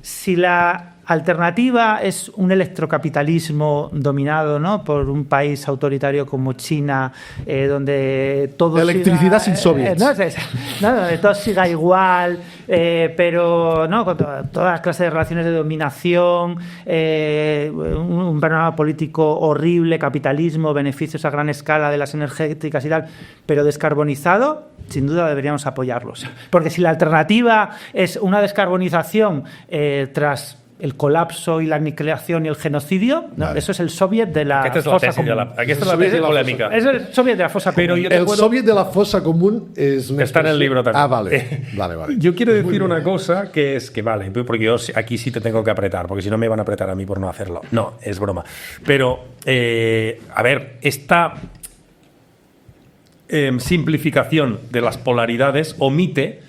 si la alternativa es un electrocapitalismo dominado, ¿no?, por un país autoritario como China, donde todo electricidad sin soviets, donde todo siga igual, pero no con todas las clases de relaciones de dominación, un panorama político horrible, capitalismo, beneficios a gran escala de las energéticas y tal, pero descarbonizado, sin duda deberíamos apoyarlos, porque si la alternativa es una descarbonización tras el colapso y la aniquilación y el genocidio, ¿no? Eso es el soviet de la fosa común. Aquí está la tesis polémica. Es el soviet de la fosa común. El soviet de la fosa común está en el libro también. Vale. Yo quiero decir una cosa que es que, vale, porque yo aquí sí te tengo que apretar, porque si no me van a apretar a mí por no hacerlo. No, es broma. Pero, a ver, esta simplificación de las polaridades omite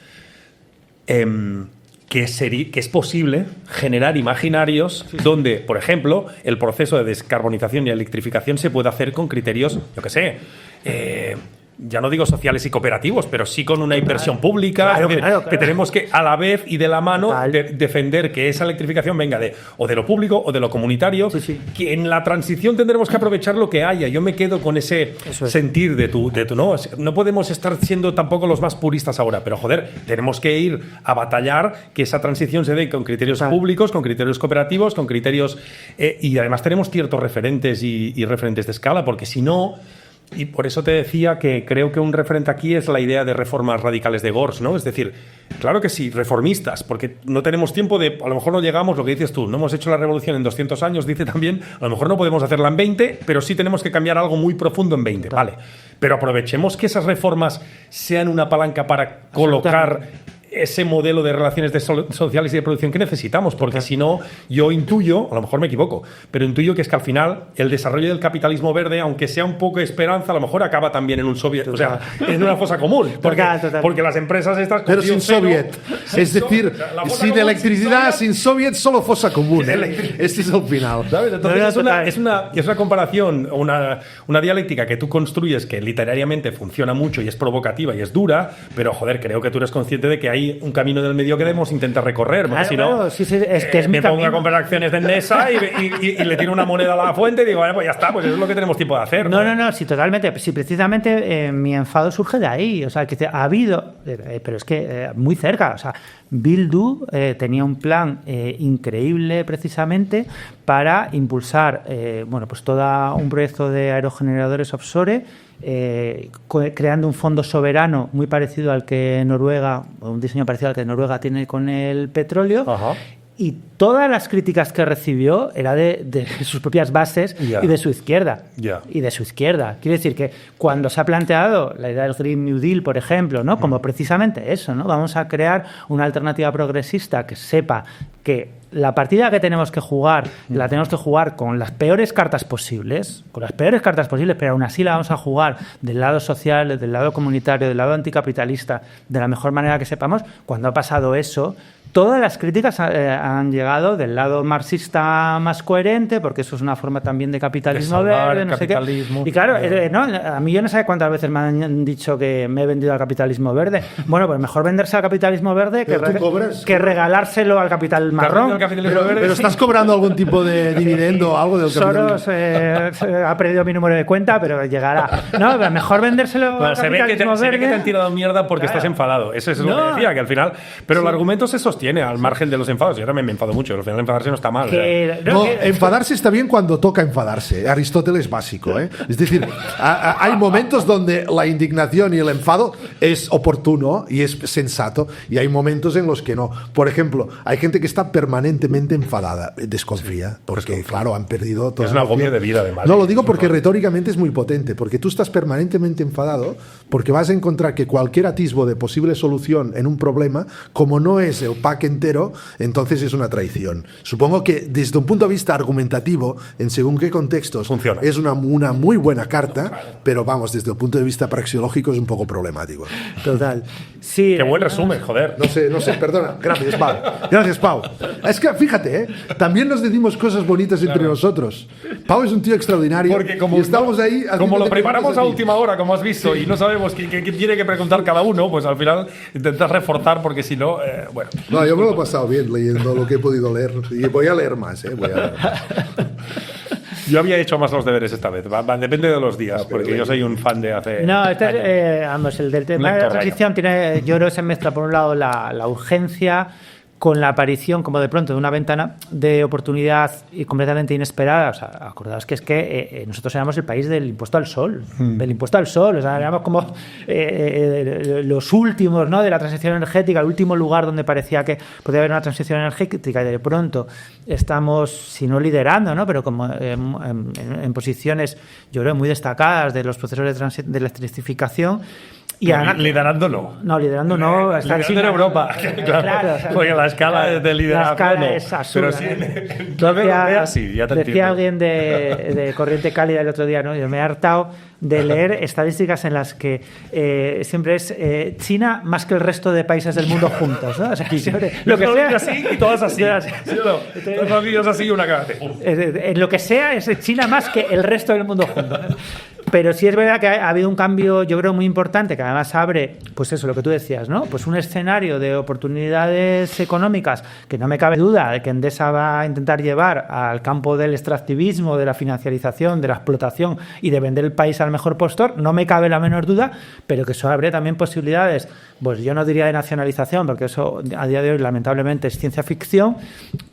que es posible generar imaginarios donde, por ejemplo, el proceso de descarbonización y electrificación se puede hacer con criterios, yo qué sé, ya no digo sociales y cooperativos, pero sí con una inversión pública, que tenemos que a la vez y de la mano defender que esa electrificación venga o de lo público o de lo comunitario, que en la transición tendremos que aprovechar lo que haya. Yo me quedo con ese sentir de tu no podemos estar siendo tampoco los más puristas ahora, pero joder, tenemos que ir a batallar que esa transición se dé con criterios públicos, con criterios cooperativos, con criterios y además tenemos ciertos referentes y referentes de escala, porque si no, Y por eso te decía que creo que un referente aquí es la idea de reformas radicales de Gors, ¿no? Es decir, claro que sí, reformistas, porque no tenemos tiempo de... A lo mejor no llegamos, lo que dices tú, no hemos hecho la revolución en 200 años, dice también, a lo mejor no podemos hacerla en 20, pero sí tenemos que cambiar algo muy profundo en 20, vale. Pero aprovechemos que esas reformas sean una palanca para colocar ese modelo de relaciones sociales y de producción que necesitamos, porque si no, yo intuyo, a lo mejor me equivoco, pero intuyo que es que al final el desarrollo del capitalismo verde, aunque sea un poco de esperanza, a lo mejor acaba también en un soviet, o sea, en una fosa común, porque las empresas estas... Pero sin soviet, es decir, sin electricidad, sin soviet, solo fosa común, este es el final, ¿sabes? Entonces es una comparación, una dialéctica que tú construyes que literariamente funciona mucho y es provocativa y es dura, pero joder, creo que tú eres consciente de que hay un camino del medio que debemos intentar recorrer, porque si no, es que es me pongo a comprar acciones de Endesa y le tiro una moneda a la fuente y digo, bueno, pues ya está, pues eso es lo que tenemos tiempo de hacer. No, sí, totalmente. Sí, precisamente mi enfado surge de ahí. O sea, que ha habido, pero es que muy cerca, o sea, Bildu tenía un plan increíble precisamente para impulsar pues todo un proyecto de aerogeneradores offshore, creando un fondo soberano muy parecido al que Noruega, un diseño parecido al que Noruega tiene con el petróleo. Ajá. Y todas las críticas que recibió era de sus propias bases y de su izquierda. Y de su izquierda. Quiere decir que cuando se ha planteado la idea del Green New Deal, por ejemplo, ¿no? Como precisamente eso, ¿no? Vamos a crear una alternativa progresista que sepa que la partida que tenemos que jugar, la tenemos que jugar con las peores cartas posibles, pero aún así la vamos a jugar del lado social, del lado comunitario, del lado anticapitalista, de la mejor manera que sepamos. Cuando ha pasado eso, todas las críticas han llegado del lado marxista más coherente, porque eso es una forma también de capitalismo verde, no sé qué. Y claro, ¿no? A mí yo no sé cuántas veces me han dicho que me he vendido al capitalismo verde. Bueno, pues mejor venderse al capitalismo verde que regalárselo al capital marrón. Pero estás cobrando algún tipo de dividendo o algo del capitalismo. Soros ha perdido mi número de cuenta, pero llegará. No, pero mejor vendérselo al capitalismo verde. Se ve que te han tirado mierda porque estás enfadado. Eso es lo que decía, que al final... Pero el argumento se sostiene al margen de los enfados. Yo también me enfado mucho. Al final enfadarse no está mal. Enfadarse está bien cuando toca enfadarse. Aristóteles es básico, ¿eh? Es decir, hay momentos donde la indignación y el enfado es oportuno y es sensato, y hay momentos en los que no. Por ejemplo, hay gente que está permanentemente enfadada. Desconfía, porque claro, han perdido todo. Es un agobio de vida, además. No, lo digo porque retóricamente es muy potente, porque tú estás permanentemente enfadado porque vas a encontrar que cualquier atisbo de posible solución en un problema, como no es el pack entero, entonces es una traición. Supongo que desde un punto de vista argumentativo, en según qué contextos, funciona. Es una muy buena carta, pero vamos, desde el punto de vista praxeológico es un poco problemático. Total. Sí. Qué buen resumen, joder. No sé, perdona. Gracias, Pau. Gracias, Pau. Es que, fíjate, también nos decimos cosas bonitas entre nosotros. Pau es un tío extraordinario. Porque como, y estamos ahí... Como lo preparamos a última hora, como has visto, y no sabemos qué tiene que preguntar cada uno, pues al final intentas reforzar, porque si no, bueno... No, yo me lo he pasado bien leyendo lo que he podido leer. Y voy a leer más, Yo había hecho más los deberes esta vez. Depende de los días, porque yo soy un fan de hacer... No, el del tema de la transición tiene, yo creo que se mezcla por un lado la urgencia con la aparición, como de pronto, de una ventana de oportunidad y completamente inesperada. O sea, acordaos que es que nosotros éramos el país del impuesto al sol, o sea, éramos como los últimos, ¿no?, de la transición energética, el último lugar donde parecía que podía haber una transición energética, y de pronto estamos, si no liderando, ¿no?, pero como en posiciones, yo creo, muy destacadas de los procesos de electrificación. Y liderando no. No, liderando no. Liderando en Europa. Claro, o sea, porque la escala de liderazgo. La escala es absurda. Pero sí, decía alguien de Corriente Cálida el otro día, ¿no? Yo me he hartado de leer estadísticas en las que siempre es China más que el resto de países del mundo juntos, ¿no? O sea, siempre, lo que sea así y todas así. Dos familias así y una cara. En lo que sea es China más que el resto del mundo juntos. Pero sí es verdad que ha habido un cambio, yo creo, muy importante, que además abre, pues eso, lo que tú decías, ¿no? Pues un escenario de oportunidades económicas que no me cabe duda de que Endesa va a intentar llevar al campo del extractivismo, de la financiarización, de la explotación y de vender el país al mejor postor, no me cabe la menor duda, pero que eso abre también posibilidades, pues yo no diría de nacionalización, porque eso a día de hoy lamentablemente es ciencia ficción,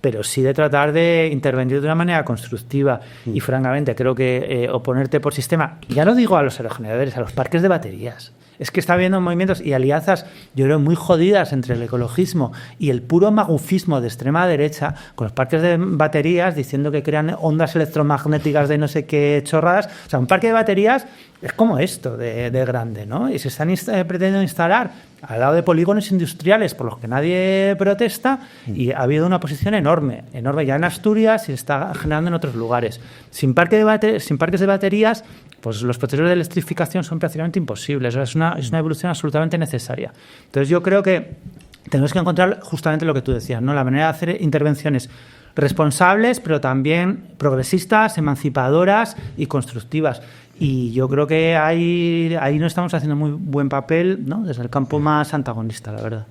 pero sí de tratar de intervenir de una manera constructiva y francamente creo que oponerte por sistema, Ya no digo a los aerogeneradores, a los parques de baterías. Es que está habiendo movimientos y alianzas, yo creo, muy jodidas entre el ecologismo y el puro magufismo de extrema derecha, con los parques de baterías diciendo que crean ondas electromagnéticas de no sé qué chorradas. O sea, un parque de baterías es como esto de grande, ¿no? Y se están pretendiendo instalar al lado de polígonos industriales por los que nadie protesta, y ha habido una oposición enorme ya en Asturias y se está generando en otros lugares. Sin parques de baterías, pues los procesos de electrificación son prácticamente imposibles. Es una evolución absolutamente necesaria. Entonces yo creo que tenemos que encontrar justamente lo que tú decías, ¿no? La manera de hacer intervenciones responsables, pero también progresistas, emancipadoras y constructivas. Y yo creo que ahí no estamos haciendo muy buen papel, ¿no? Desde el campo más antagonista, la verdad.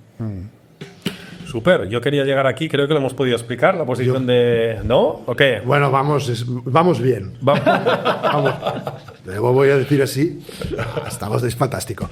Súper, yo quería llegar aquí, creo que lo hemos podido explicar, la posición de... ¿No? ¿O qué? Bueno, vamos bien. Vamos. Lo voy a decir así. Estamos fantástico.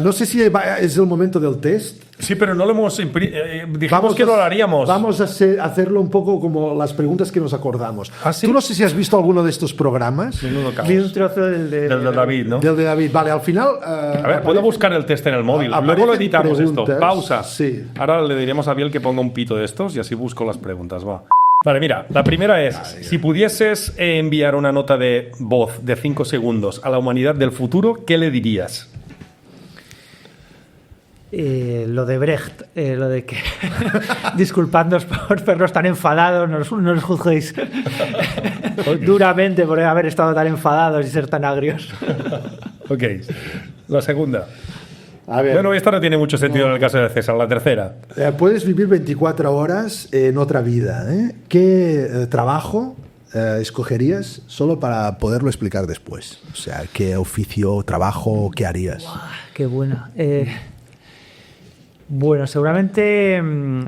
No sé si es el momento del test. Sí, pero no lo hemos... dijimos que lo haríamos. Vamos a hacerlo un poco como las preguntas que nos acordamos. ¿Ah, sí? Tú no sé si has visto alguno de estos programas. Vi un trozo del de David, ¿no? Del de David. Vale, al final... a ver, puedo buscar el test en el móvil. Luego lo editamos preguntas. esto. Pausa. Sí. Ahora le diríamos a Biel que ponga un pito de estos y así busco las preguntas. Va. Vale, mira, la primera es, si pudieses enviar una nota de voz de 5 segundos a la humanidad del futuro, ¿qué le dirías? Lo de Brecht, lo de que disculpadnos por vernos tan enfadados, no los juzguéis duramente por haber estado tan enfadados y ser tan agrios. Ok, la segunda. A ver, Bueno, esta no tiene mucho sentido en el caso de César. La tercera. puedes vivir 24 horas en otra vida. ¿Qué trabajo escogerías solo para poderlo explicar después? O sea, ¿qué oficio, trabajo, qué harías? Qué buena. Bueno, seguramente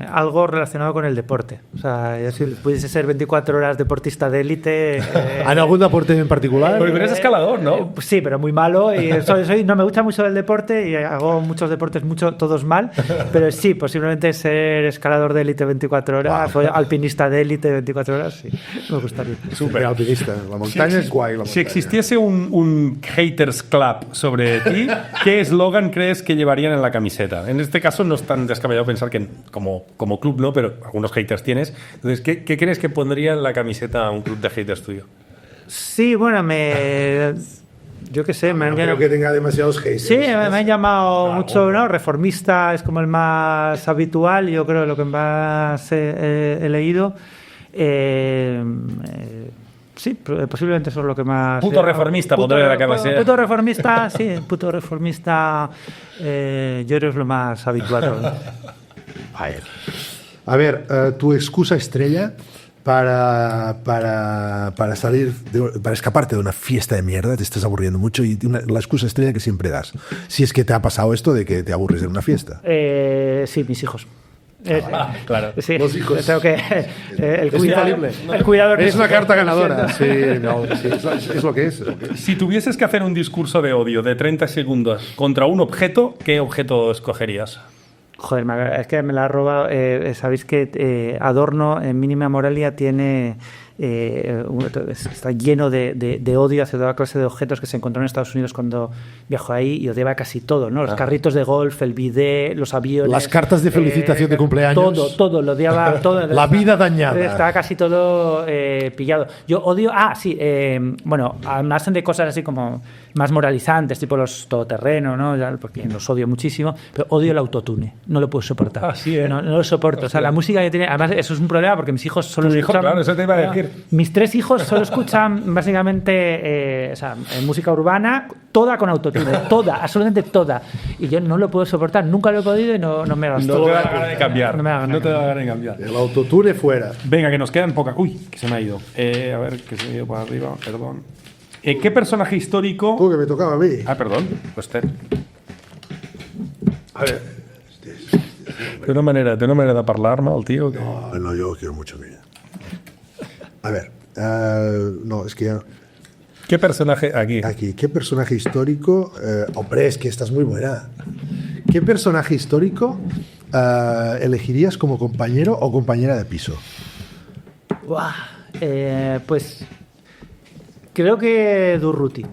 algo relacionado con el deporte. O sea, si pudiese ser 24 horas deportista de élite... ¿En algún deporte en particular? Pero eres escalador, ¿no? Sí, pero muy malo. Y no me gusta mucho el deporte y hago muchos deportes, todos mal. Pero sí, posiblemente ser escalador de élite 24 horas, o alpinista de élite 24 horas, sí, me gustaría. Súper alpinista. La montaña es guay. Si existiese un haters club sobre ti, ¿qué eslogan crees que llevarían en la camiseta? En este caso no es tan descabellado pensar que como club no, pero algunos haters tienes. Entonces, ¿qué crees que pondría en la camiseta un club de haters tuyo? Sí, bueno, yo qué sé, No creo que tenga demasiados haters. Sí, me han llamado mucho, ¿no? Reformista es como el más habitual, yo creo lo que más he leído. Sí, posiblemente eso es lo que más... Puto reformista, pondré la camiseta. Puto reformista, sí, puto reformista, yo creo que es lo más habitual. A ver, tu excusa estrella para salir, para escaparte de una fiesta de mierda, te estás aburriendo mucho, y la excusa estrella que siempre das. Si es que te ha pasado esto de que te aburres de una fiesta. Sí, mis hijos. Claro. Sí, Los hijos. tengo que el cuidador Es una carta ganadora. Sí, no, sí, es lo que es. Si tuvieses que hacer un discurso de odio de 30 segundos contra un objeto, ¿qué objeto escogerías? Joder, es que me la ha robado. Sabéis que Adorno en Mínima Moralia tiene... está lleno de odio hacia toda clase de objetos que se encontró en Estados Unidos cuando viajó ahí, y odiaba casi todo, ¿no? Los carritos de golf, el bidet, los aviones, las cartas de felicitación de cumpleaños, todo lo odiaba, todo. La vida dañada, estaba casi todo pillado. Yo odio, bueno, además de cosas así como más moralizantes, tipo los todoterrenos, ¿no? Porque los odio muchísimo, pero odio el autotune, no lo puedo soportar. No lo soporto. O sea, la música que tiene, además eso es un problema porque mis hijos solo escuchan... Claro, eso te iba a decir. Mis 3 hijos solo escuchan básicamente música urbana, toda con autotune, absolutamente toda. Y yo no lo puedo soportar, nunca lo he podido y no me hagas No te da ganas de cambiar. No te da ganas de cambiar. El autotune fuera. Venga, que nos quedan pocas. Uy, que se me ha ido. A ver, que se me ha ido para arriba, perdón. ¿Qué personaje histórico...? Que me tocaba a mí. Perdón. Pues A ver. Té una manera de parlar-me, el tio. No, yo quiero mucho a mí. A ver, no, es que ya... ¿Qué personaje aquí? ¿Qué personaje histórico? Hombre, es que esta es muy buena. ¿Qué personaje histórico elegirías como compañero o compañera de piso? Pues creo que Durruti.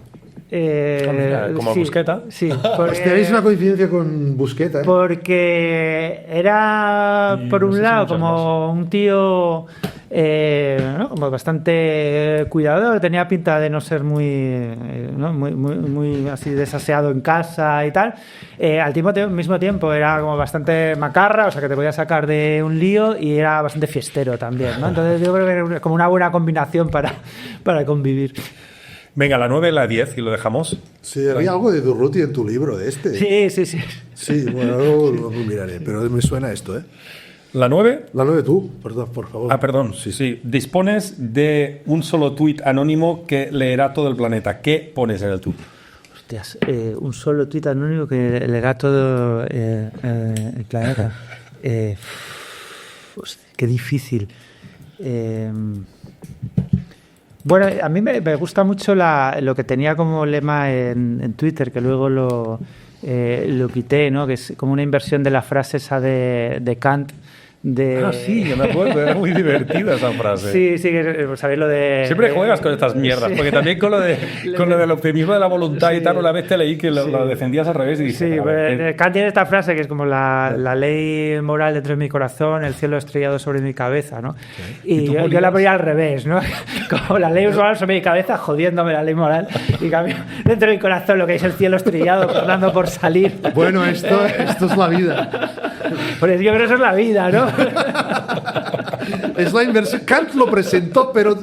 Como sí, Busqueta. Sí. Pues tenéis una coincidencia con Busqueta, ¿eh? Porque era, Y por no un sé si lado, muchas como un tío ¿no? como bastante cuidador, tenía pinta de no ser ¿no? muy así desaseado en casa y tal. Al mismo tiempo era como bastante macarra, o sea que te podía sacar de un lío, y era bastante fiestero también, ¿no? Entonces yo creo que era como una buena combinación para convivir. Venga, la 9 y la 10 y lo dejamos. Sí, había algo de Durruti en tu libro de este. Sí. Sí, bueno, luego lo miraré, pero me suena esto, ¿eh? La 9. La 9 tú, perdón, por favor. Perdón. Sí. Dispones de un solo tuit anónimo que leerá todo el planeta. ¿Qué pones en el tuit? Hostias, un solo tuit anónimo que leerá todo el planeta. Hostia, qué difícil. Bueno, a mí me gusta mucho lo que tenía como lema en Twitter, que luego lo quité, ¿no? Que es como una inversión de la frase esa de Kant. Sí, yo me acuerdo, era muy divertida esa frase. Sí, sabéis lo de... Siempre juegas con estas mierdas, sí. Porque también con lo del optimismo de la voluntad y tal, una vez te leí que lo defendías al revés y dije... Sí, pues, Kant tiene esta frase que es como la ley moral dentro de mi corazón, el cielo estrellado sobre mi cabeza, ¿no? Y yo la ponía al revés, ¿no? Como la ley moral sobre mi cabeza, jodiéndome la ley moral, y cambio dentro de mi corazón lo que es el cielo estrellado, tornando por salir. Bueno, esto es la vida. Pues yo creo que eso es la vida, ¿no? Es la inversión. Kant lo presentó, pero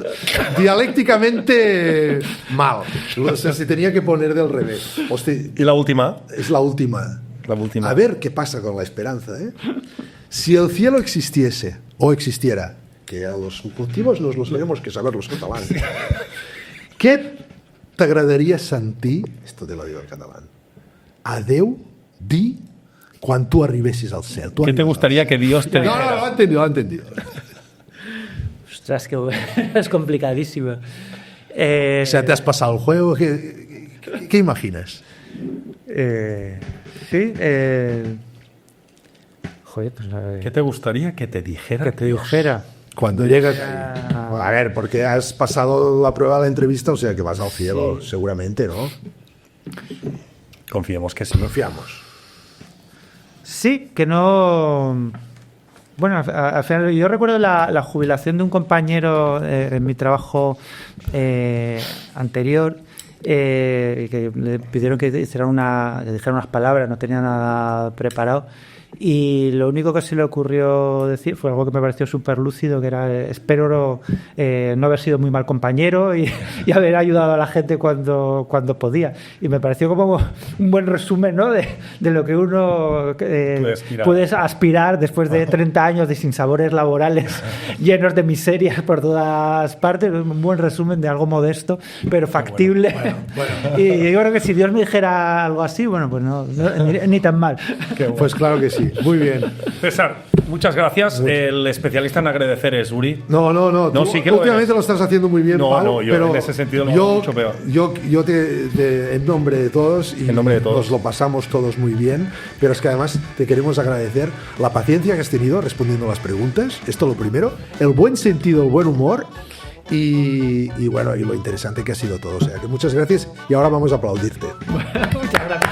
dialécticamente mal. O sea, se tenía que poner del revés. Hostia, ¿Y la última? es la última. La última. A ver qué pasa con la esperanza, ¿eh? Si el cielo existiese o existiera, que a los cultivos nos los tenemos que saber los catalanes, ¿qué te agradaría sentir? Esto te lo digo en catalán. Adeu, di, quan tu arribessis al cel. ¿Qué te gustaría que Dios te dijera? No, lo ha entendido. Ostras, que es complicadísimo. O sea, te has pasado el juego. ¿Qué imaginas? Sí. Joder, pues ¿Qué te gustaría que te dijera? que te dijera. Cuando llegas ahí. A ver, porque has pasado la prueba de la entrevista, o sea que vas al cielo, seguramente, ¿no? Confiemos que sí. Confiamos. Sí, que no... Bueno, al final yo recuerdo la jubilación de un compañero en mi trabajo anterior, que le pidieron que dijera unas palabras, no tenía nada preparado, y lo único que se le ocurrió decir fue algo que me pareció súper lúcido, que era: espero no haber sido muy mal compañero y haber ayudado a la gente cuando podía. Y me pareció como un buen resumen, ¿no? de lo que uno puede aspirar después de 30 años de sinsabores laborales llenos de miserias por todas partes. Un buen resumen de algo modesto pero factible. Bueno. Y yo creo que si Dios me dijera algo así, bueno, pues no ni tan mal. Pues claro que sí. Muy bien. César, muchas gracias. El especialista en agradecer es Uri. No. Tú sí que últimamente lo estás haciendo muy bien, Pau, yo pero en ese sentido lo hago mucho peor. Yo en nombre de todos, y en nombre de todos, nos lo pasamos todos muy bien, pero es que además te queremos agradecer la paciencia que has tenido respondiendo a las preguntas, esto lo primero, el buen sentido, el buen humor y bueno, y lo interesante que ha sido todo. O sea que muchas gracias y ahora vamos a aplaudirte. Muchas gracias.